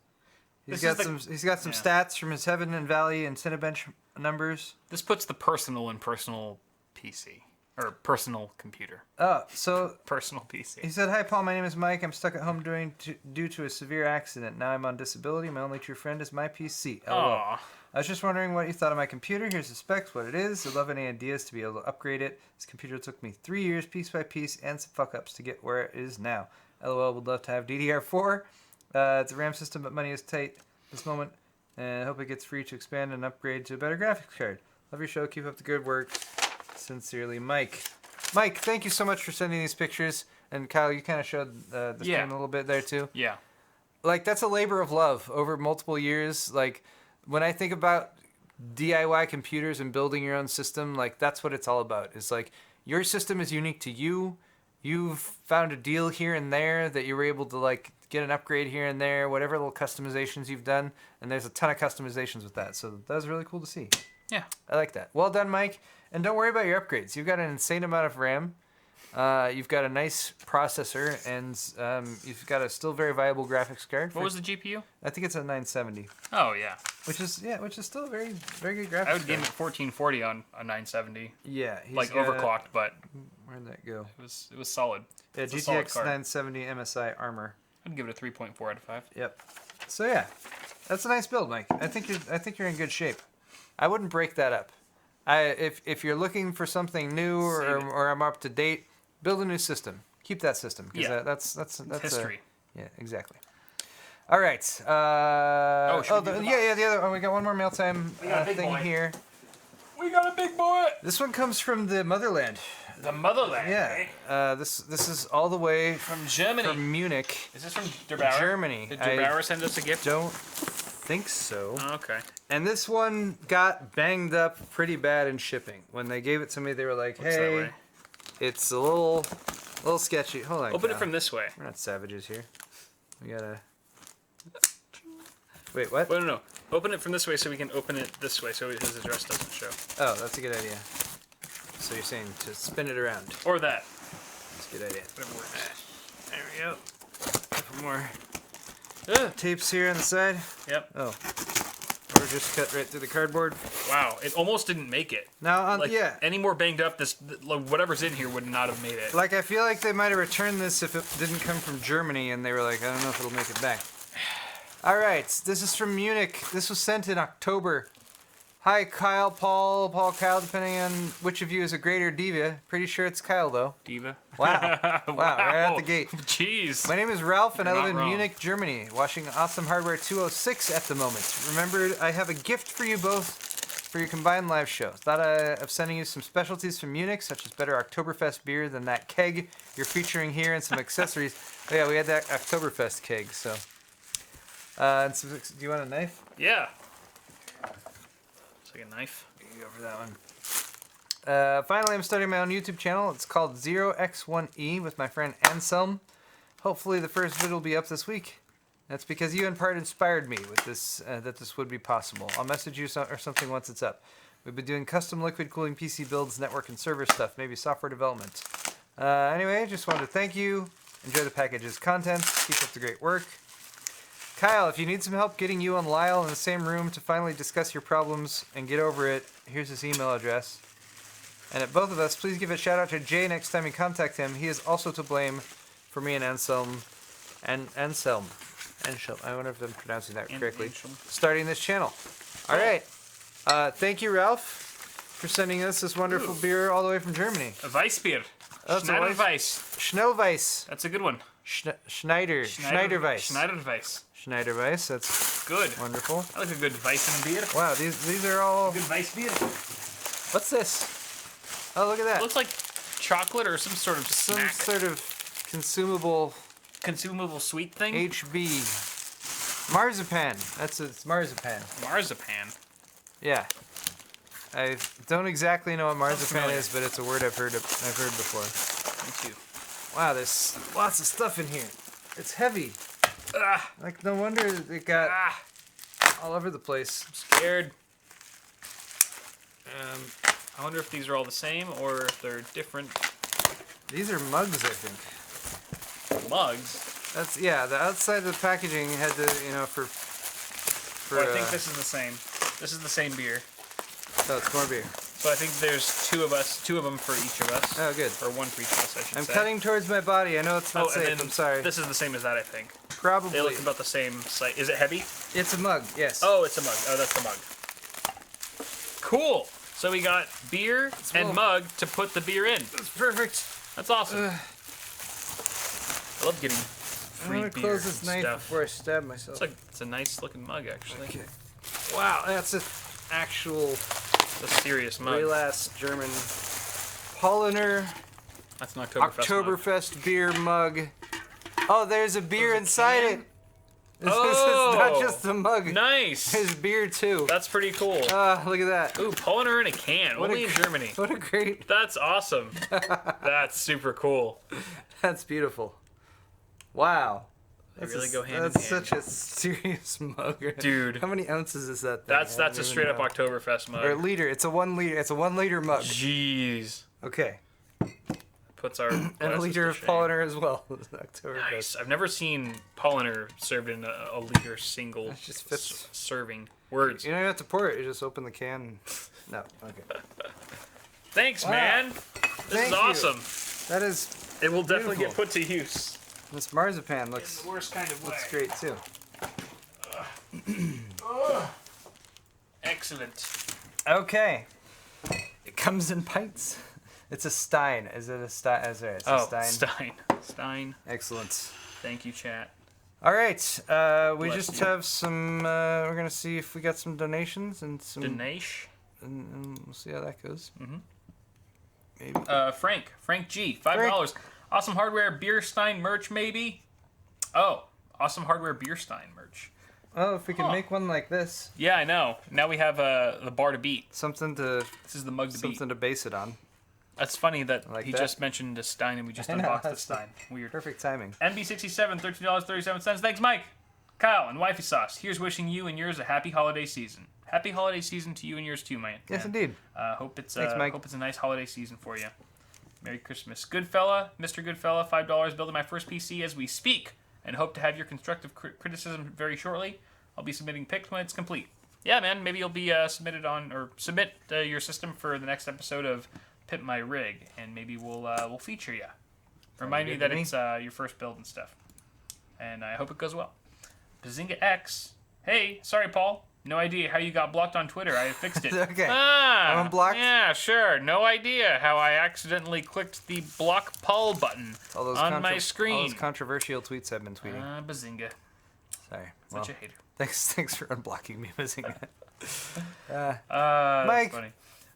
He's got some stats from his Heaven and Valley and Cinebench numbers. This puts the personal in personal PC. Or personal computer. Oh, so Personal PC. he said, "Hi, Paul. My name is Mike. I'm stuck at home due to a severe accident. Now I'm on disability. My only true friend is my PC. LOL. Aw. I was just wondering what you thought of my computer. Here's the specs, what it is. I'd love any ideas to be able to upgrade it. This computer took me 3 years, piece by piece, and some fuck-ups to get where it is now. LOL, would love to have DDR4. It's a RAM system, but money is tight this moment. And I hope it gets free to expand and upgrade to a better graphics card. Love your show. Keep up the good work. Sincerely, Mike." Mike, thank you so much for sending these pictures. And Kyle, you kind of showed the stream a little bit there too. Yeah. Like, that's a labor of love over multiple years. Like, when I think about DIY computers and building your own system, like, that's what it's all about. It's like, your system is unique to you. You've found a deal here and there that you were able to, like, get an upgrade here and there, whatever little customizations you've done. And there's a ton of customizations with that. So that was really cool to see. Yeah. I like that. Well done, Mike. And don't worry about your upgrades. You've got an insane amount of RAM. You've got a nice processor, and you've got a still very viable graphics card. What was the GPU? I think it's a 970. Oh yeah. Which is still a very good graphics. I would game card. it 1440 on a 970. Yeah, Like overclocked, but Where'd that go? it was solid. Yeah, It's a solid GTX card. 970 MSI Armor. I'd give it a 3.4 out of 5. Yep. So yeah, that's a nice build, Mike. I think you're in good shape. I wouldn't break that up. If you're looking for something new or I'm up to date, build a new system. Keep that system because that's history. Yeah, exactly. All right. The other. Oh, we got one more mail time thing boy. here. We got a big boy. This one comes from the motherland. The motherland. Yeah. This is all the way From Germany. from Munich, Is this from Der Bauer? Germany. Did Der Bauer send us a gift? Don't think so. Oh, okay. And this one got banged up pretty bad in shipping. When they gave it to me, they were like, Looks that "Hey, way. it's a little sketchy." Hold on. Open it Kyle. from this way. We're not savages here. We gotta. Wait, what? Well, no. Open it from this way so we can open it this way so his address doesn't show. Oh, that's a good idea. So you're saying to spin it around. Or that. That's a good idea. Whatever works. There we go. Couple more Ugh. tapes here on the side. Yep. Oh. just cut right through the cardboard. Wow, it almost didn't make it. Now, Like, any more banged up, whatever's in here would not have made it. Like, I feel like they might have returned this if it didn't come from Germany, and they were like, I don't know if it'll make it back. All right, this is from Munich. This was sent in October. Hi, Kyle, Paul, Kyle, depending on which of you is a greater diva. Pretty sure it's Kyle, though. Diva? Wow. Wow, right out the gate. Jeez. My name is Ralph, and I You're live in not wrong. Munich, Germany, watching Awesome Hardware 206 at the moment. Remember, I have a gift for you both for your combined live show. Thought of sending you some specialties from Munich, such as better Oktoberfest beer than that keg you're featuring here, and some accessories. Oh yeah, we had that Oktoberfest keg, so. And some, do you want a knife? Yeah. It's like a knife. You can go for that one. Finally, I'm starting my own YouTube channel. It's called 0x1e with my friend Anselm. Hopefully the first video will be up this week. That's because you in part inspired me with this, that this would be possible. I'll message you or something once it's up. We've been doing custom liquid cooling PC builds, network and server stuff, maybe software development. Anyway, just wanted to thank you. Enjoy the package's contents. Keep up the great work. Kyle, if you need some help getting you and Lyle in the same room to finally discuss your problems and get over it, here's his email address. And at both of us, please give a shout out to Jay next time you contact him. He is also to blame for me and Anselm. Anselm. I wonder if I'm pronouncing that correctly. Starting this channel. All right. Thank you, Ralph, for sending us this wonderful beer all the way from Germany. A Weissbier. Schneiderweiss. Schnellweiss. That's a good one. Schneiderweiss. Schneiderweiss. That's good. Wonderful. I like a good Weissenbier. Wow, these are all. Good Weissbier. What's this? Oh, look at that. It looks like chocolate or some sort of snack. Some sort of consumable sweet thing. HB. Marzipan. It's marzipan. Marzipan. Yeah. I don't exactly know what marzipan is, but it's a word I've heard before. Me too. Wow, there's lots of stuff in here. It's heavy. Like, no wonder it got all over the place. I'm scared. I wonder if these are all the same or if they're different. These are mugs, I think. Mugs? That's, yeah, the outside of the packaging had to, for I think this is the same. This is the same beer. Oh, it's more beer. So I think there's two of them for each of us. Oh, good. Or one for each of us, I should say. I'm cutting towards my body. I know it's not safe. I'm sorry. This is the same as that, I think. Probably. They look about the same size. Is it heavy? It's a mug, yes. Oh, it's a mug. Oh, that's the mug. Cool. So we got beer and mug to put the beer in. That's perfect. That's awesome. I love getting free I'm gonna beer close this knife stuff. before I stab myself. It's a nice looking mug, actually. Okay. Wow, that's an actual It's a serious mug. real ass German Polliner That's an Oktoberfest beer mug. Oh, there's a beer inside it. This is Oh, not just a mug. Nice. There's beer too. That's pretty cool. Look at that. Ooh, Polliner in a can. Only in Germany. What a great. That's awesome. That's super cool. That's beautiful. Wow. They really go hand in hand. That's such a serious mug. Dude. How many ounces is that thing? That's a straight up Oktoberfest mug. Or a liter. It's a 1 liter. It's a 1 liter mug. Jeez. Okay. Puts our And a liter of Polliner as well. Oktoberfest. Nice. I've never seen Polliner served in a liter single just fits. serving. Words. You don't even have to pour it. You just open the can. No. Okay. Thanks, Wow. man. This Thank is you. awesome. That is. It will definitely Beautiful. get put to use. This marzipan looks In the worst kind of way. great too. Excellent. Okay. It comes in pints. It's a Stein. Is it a Stein? It's a Stein. Stein. Excellent. Thank you, chat. All right. We Bless just you. have some. We're gonna see if we got some donations and some. Dinesh. And we'll see how that goes. Mhm. Maybe. Frank G. $5. Awesome Hardware Beer Stein merch, maybe? Oh, Awesome Hardware Beer Stein merch. Oh, if we can make one like this. Yeah, I know. Now we have the bar to beat. Something to. This is the mug to beat. Something to base it on. That's funny that Like he that. just mentioned a Stein and we just I know, unboxed the that's Stein. Weird. Perfect timing. NB67, $13.37. Thanks, Mike. Kyle and Wifey Sauce. Here's wishing you and yours a happy holiday season. Happy holiday season to you and yours too, man. Yes, indeed. Hope it's Thanks, Mike. hope it's a nice holiday season for you. Merry Christmas. Goodfella, Mr. Goodfella, $5. Building my first PC as we speak, and hope to have your constructive criticism very shortly. I'll be submitting pics when it's complete. yeah, man, maybe you'll be submit your system for the next episode of Pimp My Rig, and maybe we'll feature you. Remind you that it's your first build and stuff. And I hope it goes well. Bazinga X. Hey, sorry, Paul. No idea how you got blocked on Twitter. I fixed it. Okay. I'm unblocked? Yeah, sure. No idea how I accidentally clicked the block Paul button on my screen. All those controversial tweets I've been tweeting. Bazinga. Sorry. Such a hater. Thanks for unblocking me, Bazinga. Mike. That's funny.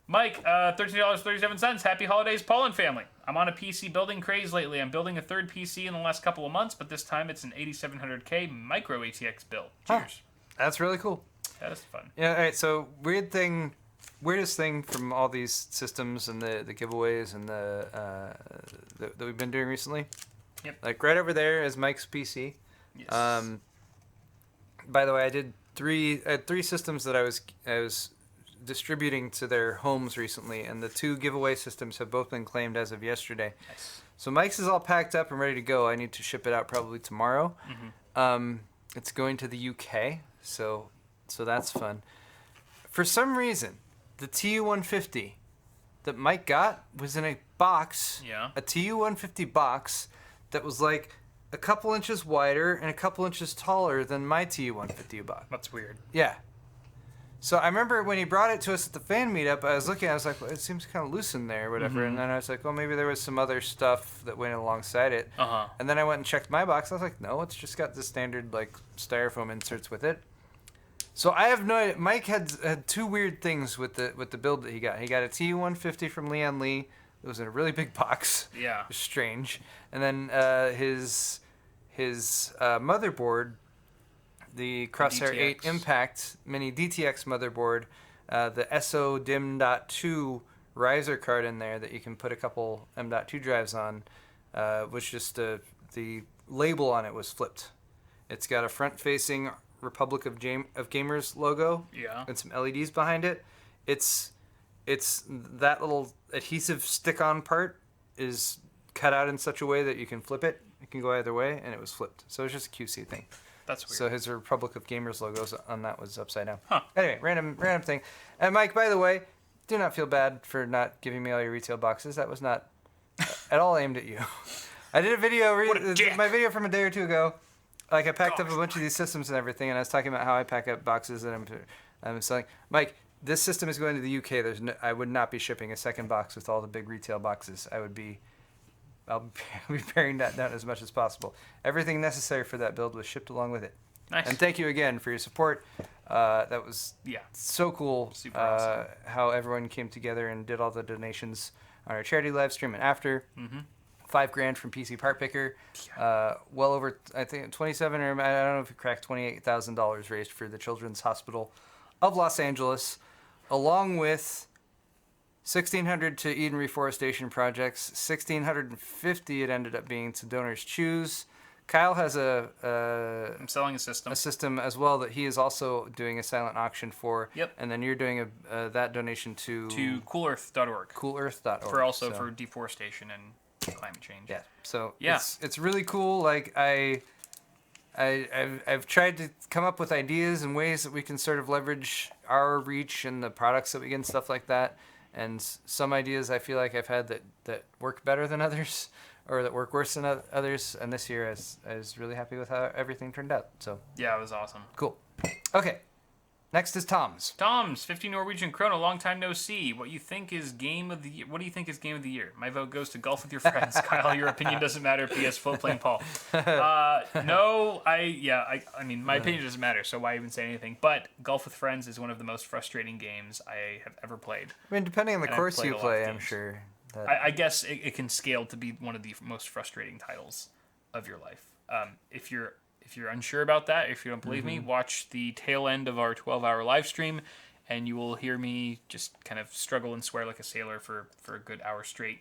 Mike, $13.37. Happy holidays, Paul and family. I'm on a PC building craze lately. I'm building a third PC in the last couple of months, but this time it's an 8700K micro ATX build. Cheers. That's really cool. That is fun. Yeah, all right, so weirdest thing from all these systems and the giveaways and that we've been doing recently. Yep. Like right over there is Mike's PC. Yes. By the way, I did three systems that I was distributing to their homes recently, and the 2 giveaway systems have both been claimed as of yesterday. Nice. So Mike's is all packed up and ready to go. I need to ship it out probably tomorrow. Mm-hmm. It's going to the UK, so that's fun. For some reason, the TU-150 that Mike got was in a box, a TU-150 box that was like a couple inches wider and a couple inches taller than my TU-150 box. That's weird. Yeah. So I remember when he brought it to us at the fan meetup, I was looking, I was like, well, it seems kind of loose in there or whatever. And then I was like, well, maybe there was some other stuff that went alongside it. And then I went and checked my box. I was like, no, it's just got the standard like styrofoam inserts with it. So I have no idea. Mike had 2 weird things with the build that he got. He got a TU-150 from Leon Lee. It was in a really big box. Yeah. It was strange. And then his motherboard, the Corsair 8 Impact Mini DTX motherboard, the SO DIMM.2 riser card in there that you can put a couple M.2 drives on, was just the label on it was flipped. It's got a front-facing Republic of Gamers logo and some LEDs behind it. It's that little adhesive stick-on part is cut out in such a way that you can flip it. It can go either way, and it was flipped. So it's just a QC thing. That's weird. So his Republic of Gamers logos on that was upside down. Huh. Anyway, random thing. And Mike, by the way, do not feel bad for not giving me all your retail boxes. That was not at all aimed at you. I did a video, my video from a day or 2 ago. Like I packed up a bunch of these systems and everything, and I was talking about how I pack up boxes that I'm selling. Mike, this system is going to the UK. I would not be shipping a second box with all the big retail boxes. I'll be paring that down as much as possible. Everything necessary for that build was shipped along with it. Nice. And thank you again for your support. That was so cool. Super awesome. How everyone came together and did all the donations on our charity live stream. And after, $5,000 from PC Part Picker, well over, I think 27 or I don't know if it cracked $28,000 raised for the Children's Hospital of Los Angeles, along with $1,600 to Eden Reforestation Projects, $1,650 it ended up being to Donors Choose. Kyle has I'm selling a system as well that he is also doing a silent auction for. Yep. And then you're doing that donation to coolearth.org. Coolearth.org. For deforestation and climate change. Yeah. So yeah. It's really cool. Like I've tried to come up with ideas and ways that we can sort of leverage our reach and the products that we get and stuff like that. And some ideas I feel like I've had that work better than others, or that work worse than others. And this year I was really happy with how everything turned out. So yeah, it was awesome. Cool. Okay. Next is Tom's. 50 Norwegian Krona, long time no see. What do you think is game of the year? My vote goes to Golf with Your Friends. Kyle, your opinion doesn't matter. P.S. Floatplane Paul. I mean, my opinion doesn't matter, so why even say anything? But Golf with Friends is one of the most frustrating games I have ever played. I mean, depending on the course you play, I'm sure. I guess it can scale to be one of the most frustrating titles of your life. If you're unsure about that, if you don't believe me, watch the tail end of our 12-hour live stream, and you will hear me just kind of struggle and swear like a sailor for a good hour straight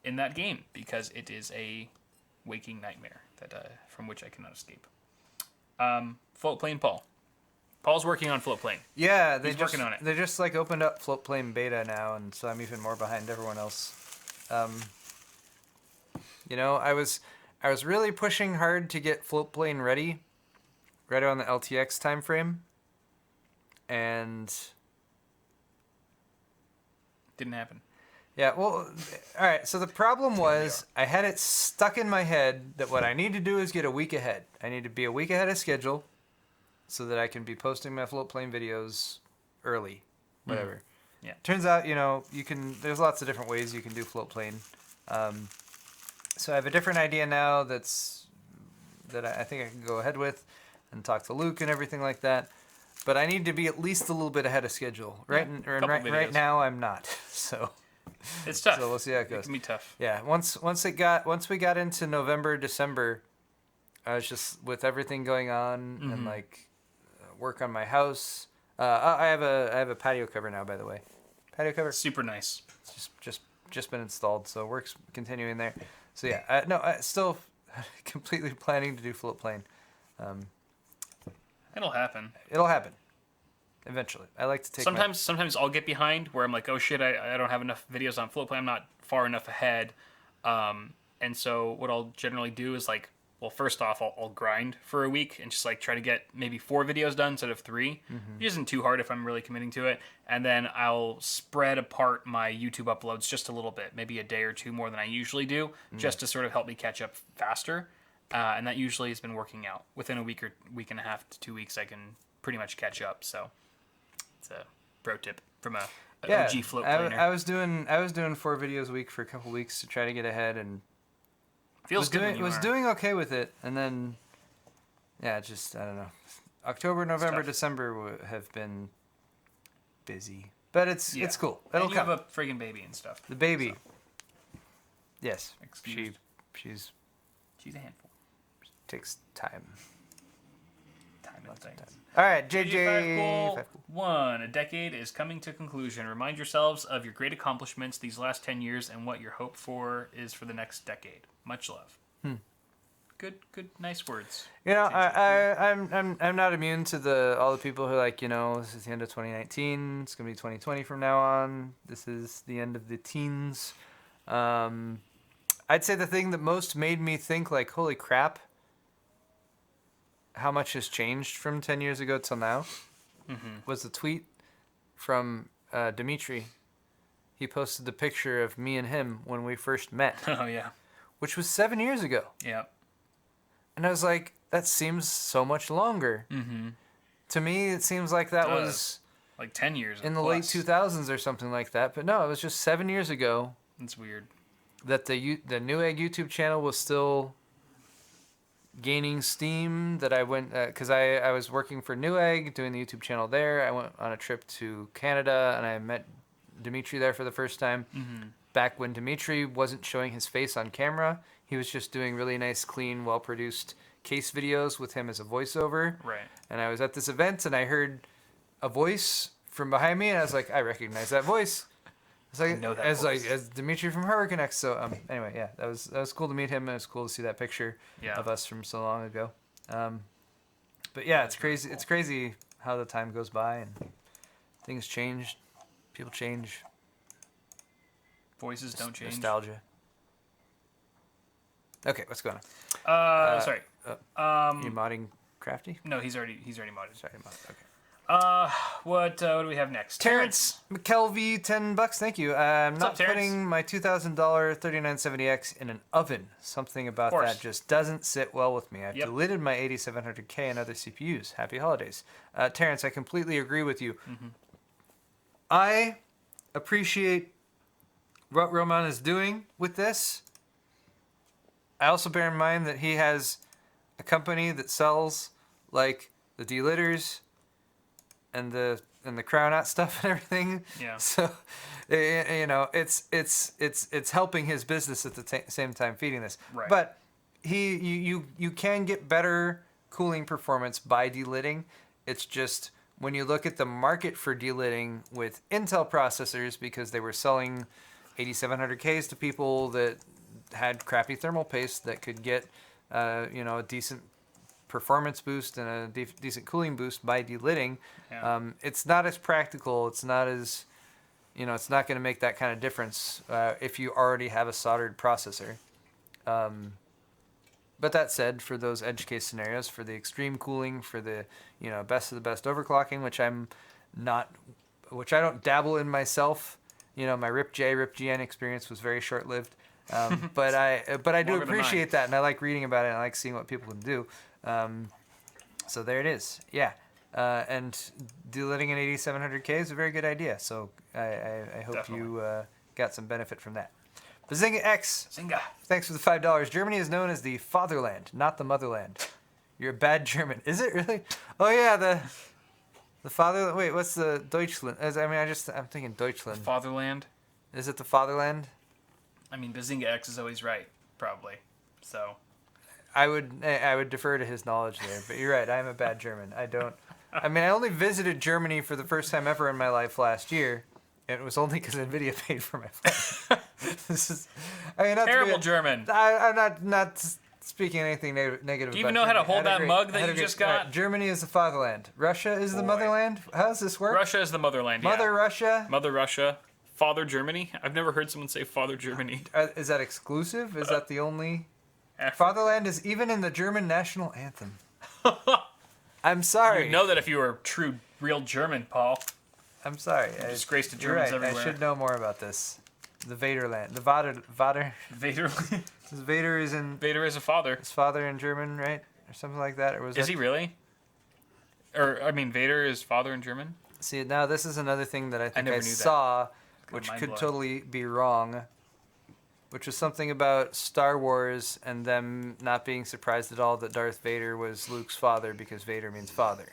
in that game, because it is a waking nightmare from which I cannot escape. Floatplane Paul. Paul's working on Floatplane. Yeah, He's working on it. They just like opened up Floatplane beta now, and so I'm even more behind everyone else. I was really pushing hard to get Floatplane ready on the LTX time frame. and Didn't happen. yeah, well, all right. So the problem was I had it stuck in my head that what I need to do is get a week ahead. I need to be a week ahead of schedule so that I can be posting my float plane videos early, whatever. Yeah. Turns out, you can. There's lots of different ways you can do float plane. So I have a different idea now that I think I can go ahead with, and talk to Luke and everything like that. But I need to be at least a little bit ahead of schedule. Right, right now I'm not. So it's tough. So we'll see how it goes. It can be tough. Yeah. Once we got into November, December, I was just with everything going on and like work on my house. I have a patio cover now, by the way. Patio cover. Super nice. It's just been installed, so work's continuing there. So yeah, I still completely planning to do float plane. It'll happen. It'll happen. Eventually. I like to take Sometimes I'll get behind where I'm like, oh shit, I don't have enough videos on float plane. I'm not far enough ahead. And so what I'll generally do is like, well, first off, I'll grind for a week and just like try to get maybe 4 videos done instead of 3. Which isn't too hard if I'm really committing to it. And then I'll spread apart my YouTube uploads just a little bit, maybe a day or 2 more than I usually do, just to sort of help me catch up faster. And that usually has been working out. Within a week or week and a half to 2 weeks, I can pretty much catch up. So it's a pro tip from a OG float planer. I was doing 4 videos a week for a couple weeks to try to get ahead, and feels good. Was doing okay with it, and then just I don't know. October, November, December have been busy, but it's cool. It'll and you come. have a friggin' baby and stuff. The baby. So. Yes. Excused. She's a handful. Takes time. Time and things. All right, JJ. 5-1. A decade is coming to conclusion. Remind yourselves of your great accomplishments these last 10 years and what your hope for is for the next decade. Much love. Good, nice words. I'm not immune to all the people who are like, this is the end of 2019. It's gonna be 2020 from now on. This is the end of the teens. I'd say the thing that most made me think like, holy crap, how much has changed from 10 years ago till now, was the tweet from Dimitri. He posted the picture of me and him when we first met. Oh, yeah. Which was 7 years ago. Yeah. And I was like, that seems so much longer. To me, it seems like that was like 10 years in the late 2000s or something like that. But no, it was just 7 years ago. That's weird. That the Newegg YouTube channel was still gaining steam. That I went because I was working for Newegg doing the YouTube channel there. I went on a trip to Canada and I met Dimitri there for the first time. Back when Dimitri wasn't showing his face on camera, he was just doing really nice, clean, well-produced case videos with him as a voiceover. Right. And I was at this event and I heard a voice from behind me and I was like, I recognize that voice. It's like, as Dimitri from Horror Connect. So anyway, yeah, that was cool to meet him. And it was cool to see that picture of us from so long ago. But yeah, it's crazy. It's crazy how the time goes by and things change, people change. Voices don't change. Nostalgia. Okay, what's going on? Sorry. You modding Crafty? No, he's already modded. Sorry, modded. Okay. What do we have next? Terrence McKelvey, $10. Thank you. I'm not putting my $2,000 3970X in an oven. Something about that just doesn't sit well with me. I've deleted my 8700K and other CPUs. Happy holidays. Terrence, I completely agree with you. I appreciate what Roman is doing with this. I also bear in mind that he has a company that sells like the Delids and the crown out stuff and everything. Yeah. So, it's helping his business at the same time feeding this. Right. But you can get better cooling performance by delidding. It's just when you look at the market for delidding with Intel processors, because they were selling 8700Ks to people that had crappy thermal paste that could get a decent performance boost and a decent cooling boost by delidding. It's not as practical. It's not as, it's not going to make that kind of difference if you already have a soldered processor. But that said, for those edge case scenarios, for the extreme cooling, for the best of the best overclocking, which I'm which I don't dabble in myself. You know, my RipGN experience was very short-lived. But I do appreciate that, and I like reading about it, and I like seeing what people can do. So there it is. Yeah. And deleting an 8700K is a very good idea. So I hope Definitely. You got some benefit from that. Bazinga X. Zinga. Thanks for the $5. Germany is known as the fatherland, not the motherland. You're a bad German. Is it really? Oh yeah, the fatherland. Wait, what's the Deutschland? I'm thinking Deutschland. Fatherland. Is it the fatherland? I mean, Bazinga X is always right, probably. So. I would defer to his knowledge there, but you're right. I am a bad German. I only visited Germany for the first time ever in my life last year, and it was only because NVIDIA paid for my flight. Terrible German. I'm not speaking anything negative. Do you even know how to hold that mug that you just got? Right, Germany is the fatherland. Russia is the motherland. How does this work? Russia is the motherland. Mother Russia. Mother Russia. Father Germany. I've never heard someone say Father Germany. Is that exclusive? Is that the only? Fatherland is even in the German national anthem. I'm sorry. You know that if you were a true, real German, Paul. I'm sorry. Disgrace to Germans everywhere. I should know more about this. The Vaderland. The Vader. Vaderland. Vader is in. Vader is a father. His father in German, right? Or something like that. Or was Is he really? Vader is father in German? See, now this is another thing that I think I saw, which could totally be wrong. Which was something about Star Wars and them not being surprised at all that Darth Vader was Luke's father because Vader means father.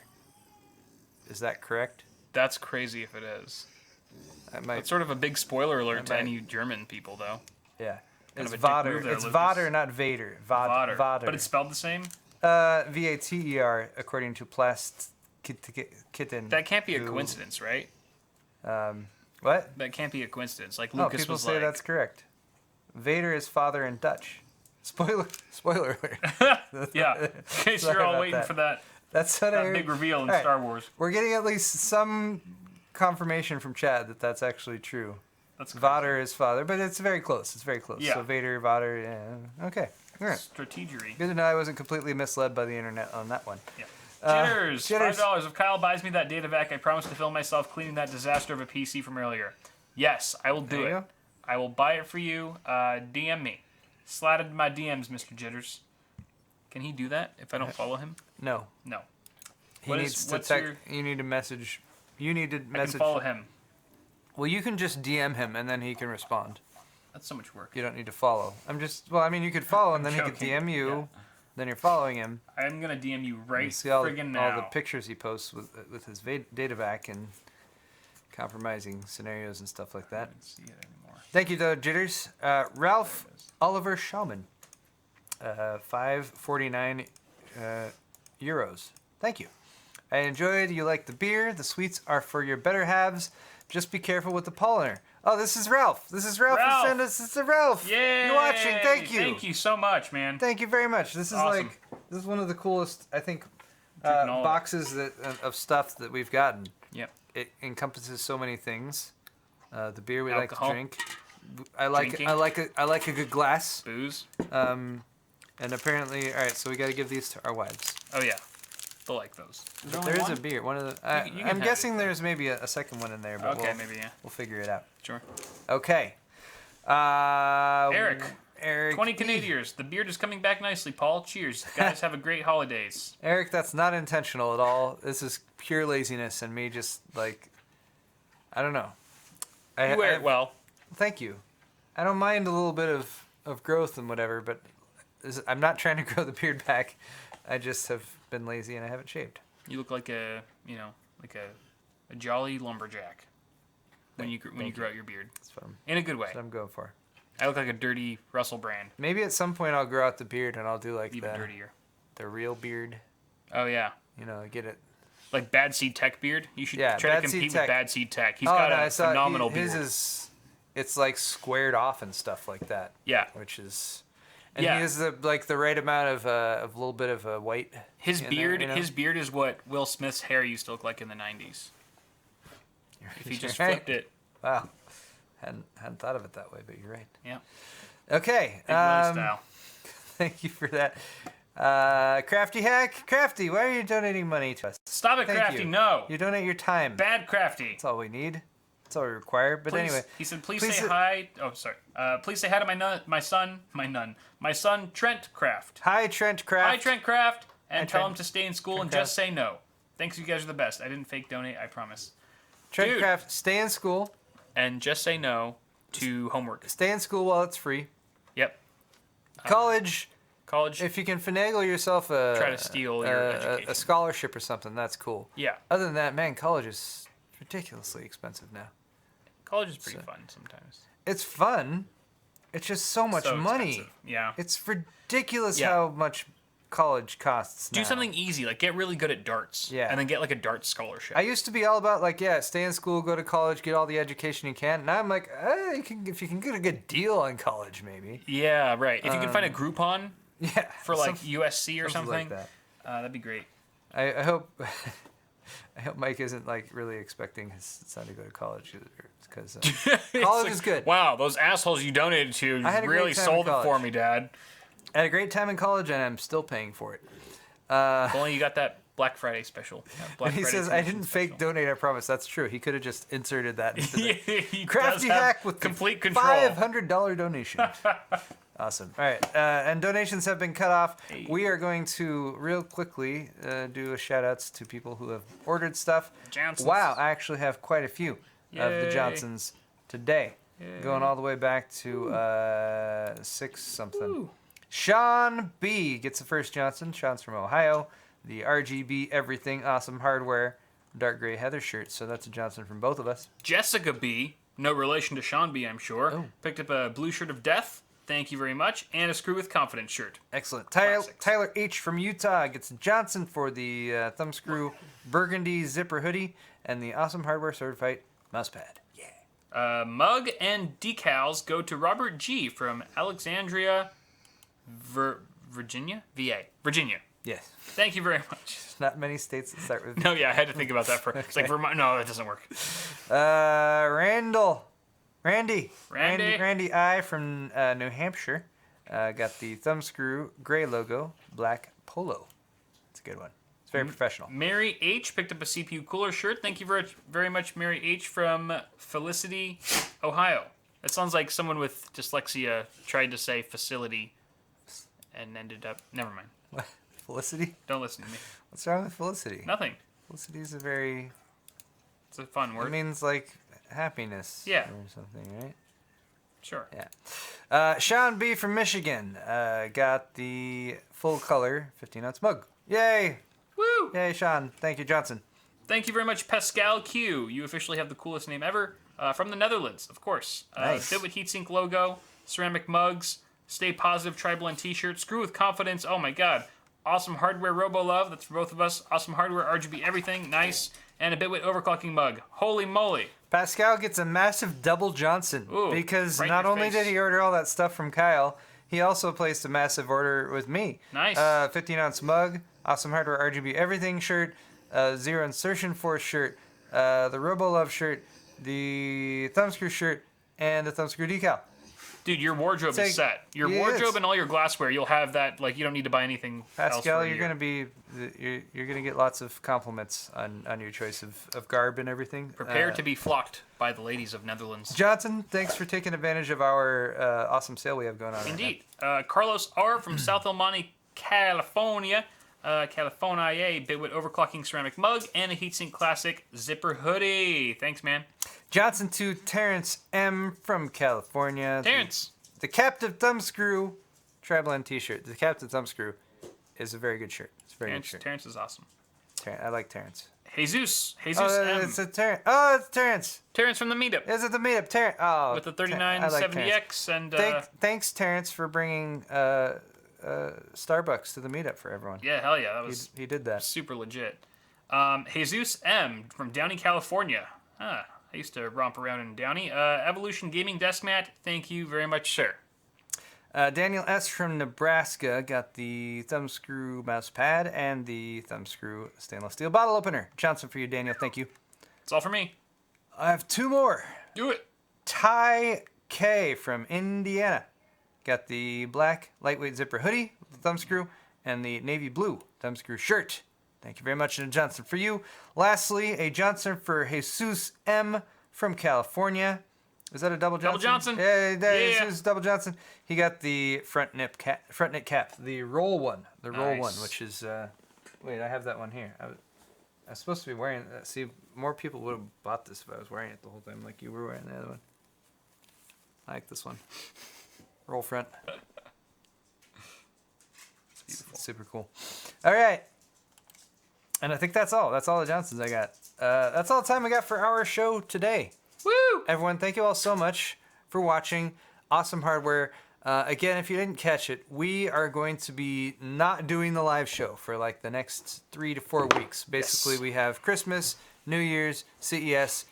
Is that correct? That's crazy if it is. It's sort of a big spoiler alert to any German people, though. Yeah. It's Vader. It's Vader, not Vader. Vader. But it's spelled the same? Vater, according to Kitten. That can't be a coincidence, right? What? That can't be a coincidence. Like Lucas people was say that's correct. Vader is father in Dutch. Spoiler alert. Yeah. In case you're all waiting for that. That's what that big reveal in Star Wars. We're getting at least some confirmation from Chad that that's actually true. That's Vader is father, but it's very close. It's very close. Yeah. So Vader, Vader, yeah. Okay. All right. Strategery. Good to know I wasn't completely misled by the internet on that one. Yeah. Jitters. $5. If Kyle buys me that data vac, I promise to film myself cleaning that disaster of a PC from earlier. Yes, I will do it. I will buy it for you. DM me. Slide into my DMs, Mr. Jitters. Can he do that if I don't follow him? No. No. He needs to text. You need to message. You need to message. I can follow him. Well, you can just DM him and then he can respond. That's so much work. You don't need to follow. You could follow and then he could DM you. Yeah. Then you're following him. I'm gonna DM you right friggin' now. All the pictures he posts with his data vac and compromising scenarios and stuff like that. I don't see it anymore. Thank you, though, Jitters. Ralph Oliver Schauman, 5.49 euros. Thank you. I enjoyed. You like the beer. The sweets are for your better halves. Just be careful with the pollinator. Oh, this is Ralph. This is Ralph. This is Ralph. Yay! You're watching. Thank you. Thank you so much, man. Thank you very much. This is awesome. This is one of the coolest, I think, boxes of stuff that we've gotten. Yep. It encompasses so many things. The beer we like to drink. I like a good glass. Booze. And apparently, all right. So we got to give these to our wives. Oh yeah. They'll like those. There is a beer. One of the. I'm guessing there's maybe a second one in there, but we'll figure it out. Sure. Okay. Eric. 20 E. Canadians. The beard is coming back nicely, Paul. Cheers. Guys, have a great holidays. Eric, that's not intentional at all. This is pure laziness and me just I don't know. You wear it well. Thank you. I don't mind a little bit of growth and whatever, but I'm not trying to grow the beard back. I just have been lazy and I haven't shaved. You look like a jolly lumberjack when you grow out your beard. That's fun. In a good way. That's what I'm going for. I look like a dirty Russell Brand. Maybe at some point I'll grow out the beard and I'll do even dirtier. The real beard. Oh yeah. Get it. Like Bad Seed Tech beard. You should try to compete with Bad Seed Tech. He's got a phenomenal beard. It's like squared off and stuff like that. Yeah. Which is. And he has the right amount of a little bit of a white. His beard is what Will Smith's hair used to look like in the 90s. If he just flipped it. Wow. Hadn't thought of it that way, but you're right. Yeah. Okay. Big Willie style. Thank you for that. Crafty Hack. Crafty, why are you donating money to us? Stop it, Thank Crafty. you. No. You donate your time. Bad Crafty. That's all we need. That's all we require. But Please, anyway. he said, please say hi. Oh, sorry. Please say hi to my son, Trent Craft. Hi, Trent Craft. Hi, Trent Craft. And Hi, tell Trent. him to stay in school Trent and Craft. just say no. Thanks, you guys are the best. I didn't fake donate, I promise. Trent Dude. Craft, stay in school. And just say no to homework. Stay in school while it's free. Yep. College. College. If you can finagle yourself Try to steal your education. a scholarship or something, that's cool. Yeah. Other than that, man, college is ridiculously expensive now. College is pretty fun sometimes. It's fun. It's just so much So money. expensive. Yeah. It's ridiculous Yeah. how much college costs now. Do something easy, like get really good at darts. Yeah. And then get like a darts scholarship. I used to be all about like, yeah, stay in school, go to college, get all the education you can. Now I'm like, if you can get a good deal on college, maybe. Yeah, right. If you can find a Groupon Yeah. for like USC or something, like that. That'd be great. I hope I hope Mike isn't like really expecting his son to go to college because college is good. Wow, those assholes you donated to I had a great really time sold in it for college. me, Dad. I had a great time in college and I'm still paying for it. If only you got that Black Friday special. Black He Friday says, I commission didn't fake special." donate, I promise. That's true. He could have just inserted that into the He Crafty does have Hack with complete the control. $500 donation. Awesome. All right. And donations have been cut off. Hey. We are going to real quickly do a shout outs to people who have ordered stuff. Johnsons. Wow. I actually have quite a few of the Yay. Johnsons today. Yay. Going all the way back to 6 something. Ooh. Sean B gets the first Johnson. Sean's from Ohio. The RGB Everything Awesome Hardware dark gray Heather shirt. So that's a Johnson from both of us. Jessica B, no relation to Sean B, I'm sure, Oh. picked up a blue shirt of death. Thank you very much. And a Screw with Confidence shirt. Excellent. Classics. Tyler H. from Utah gets a Johnson for the Thumbscrew Burgundy Zipper Hoodie and the Awesome Hardware Certified Mousepad. Yeah. Mug and decals go to Robert G from Alexandria, Virginia? VA. Virginia. Yes. Thank you very much. There's not many states that start with. No, yeah, I had to think about that for. It's like Vermont. No, that doesn't work. Randy I from New Hampshire got the Thumbscrew gray logo black polo. It's a good one. It's very professional. Mary H picked up a CPU cooler shirt. Thank you very much, Mary H from Felicity, Ohio. That sounds like someone with dyslexia tried to say facility and ended up. Never mind. What? Felicity? Don't listen to me. What's wrong with Felicity? Nothing. Felicity is a very. It's a fun word. It means like happiness. Yeah. Or something, right? Sure. Yeah. Sean B from Michigan got the full color 15-ounce mug. Yay! Woo! Yay, Sean. Thank you, Johnson. Thank you very much, Pascal Q. You officially have the coolest name ever. From the Netherlands, of course. Nice. Fit with heatsink logo, ceramic mugs, Stay Positive Tri-Blend t-shirt, Screw with Confidence. Oh my god. Awesome Hardware Robo Love. That's for both of us. Awesome Hardware RGB Everything. Nice. And a Bitwit Overclocking mug. Holy moly. Pascal gets a massive double Johnson Ooh, because right in not your only face. did he order all that stuff from Kyle, he also placed a massive order with me. Nice. 15-ounce mug, Awesome Hardware RGB Everything shirt, Zero Insertion Force shirt, the Robo Love shirt, the Thumbscrew shirt, and the Thumbscrew decal. Dude, your wardrobe Say- is set. Your Yeah, wardrobe it's- and all your glassware, you'll have that. Like, you don't need to buy anything else. Pascal, for a you're year. gonna be you're gonna get lots of compliments on your choice of garb and everything. Prepare to be flocked by the ladies of Netherlands. Johnson, thanks for taking advantage of our awesome sale we have going on. right now. Indeed. Carlos R. from South El Monte, California. California, Bitwit Overclocking Ceramic Mug, and a Heatsink Classic Zipper Hoodie. Thanks, man. Johnson to Terrence M. from California. Terrence. The Captive Thumbscrew Tri-Blend t-shirt. The Captive Thumbscrew is a very good shirt. It's a very good shirt. Terrence is awesome. I like Terrence. Jesus M. It's a Terrence. Oh, it's Terrence. Terrence from the meetup. Is it the meetup? Terrence. Oh, With the I like Terrence. 3970X and Thanks, Terrence, for bringing Starbucks to the meetup for everyone. yeah, hell yeah, that was He did that. super legit. Jesus M. from Downey, California. I used to romp around in Downey. Evolution Gaming Desk Mat. Thank you very much, sir. Daniel S. from Nebraska got the Thumbscrew mouse pad and the Thumbscrew stainless steel bottle opener. Johnson for you, Daniel. Thank you. That's all for me. I have 2 more. Do it. Ty K from Indiana got the black lightweight zipper hoodie with the Thumbscrew and the navy blue thumbscrew shirt. Thank you very much, and a Johnson for you. Lastly, a Johnson for Jesus M. from California. Is that a double Johnson? Double Johnson. Yeah, Yeah. Jesus double Johnson. He got the front knit cap, the roll one, roll one, which is. Wait, I have that one here. I was supposed to be wearing that. See, more people would have bought this if I was wearing it the whole time, like you were wearing the other one. I like this one. Roll front. It's beautiful. Super cool. All right. And I think that's all. That's all the Johnsons I got. That's all the time I got for our show today. Woo! Everyone, thank you all so much for watching. Awesome hardware. Again, if you didn't catch it, we are going to be not doing the live show for like the next 3 to 4 weeks. Basically, we have Christmas, New Year's, CES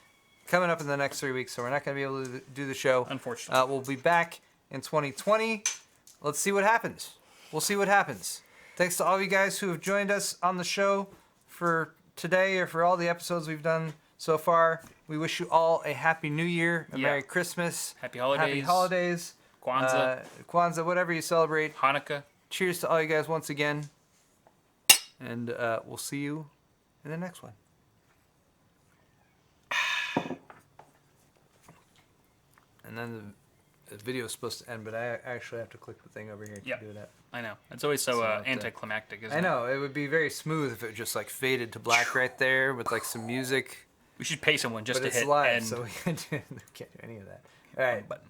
coming up in the next 3 weeks, so we're not going to be able to do the show. Unfortunately. We'll be back in 2020. Let's see what happens. We'll see what happens. Thanks to all of you guys who have joined us on the show for today or for all the episodes we've done so far. We wish you all a happy New Year, a Merry Christmas, Happy holidays. Kwanzaa, whatever you celebrate. Hanukkah. Cheers to all you guys once again. And we'll see you in the next one. And then the video is supposed to end, but I actually have to click the thing over here to do that. I know. It's always so anticlimactic, isn't it? I know. It would be very smooth if it just like faded to black right there with like some music. We should pay someone just but to it's hit live, end. so we can't do any of that. All right. Button.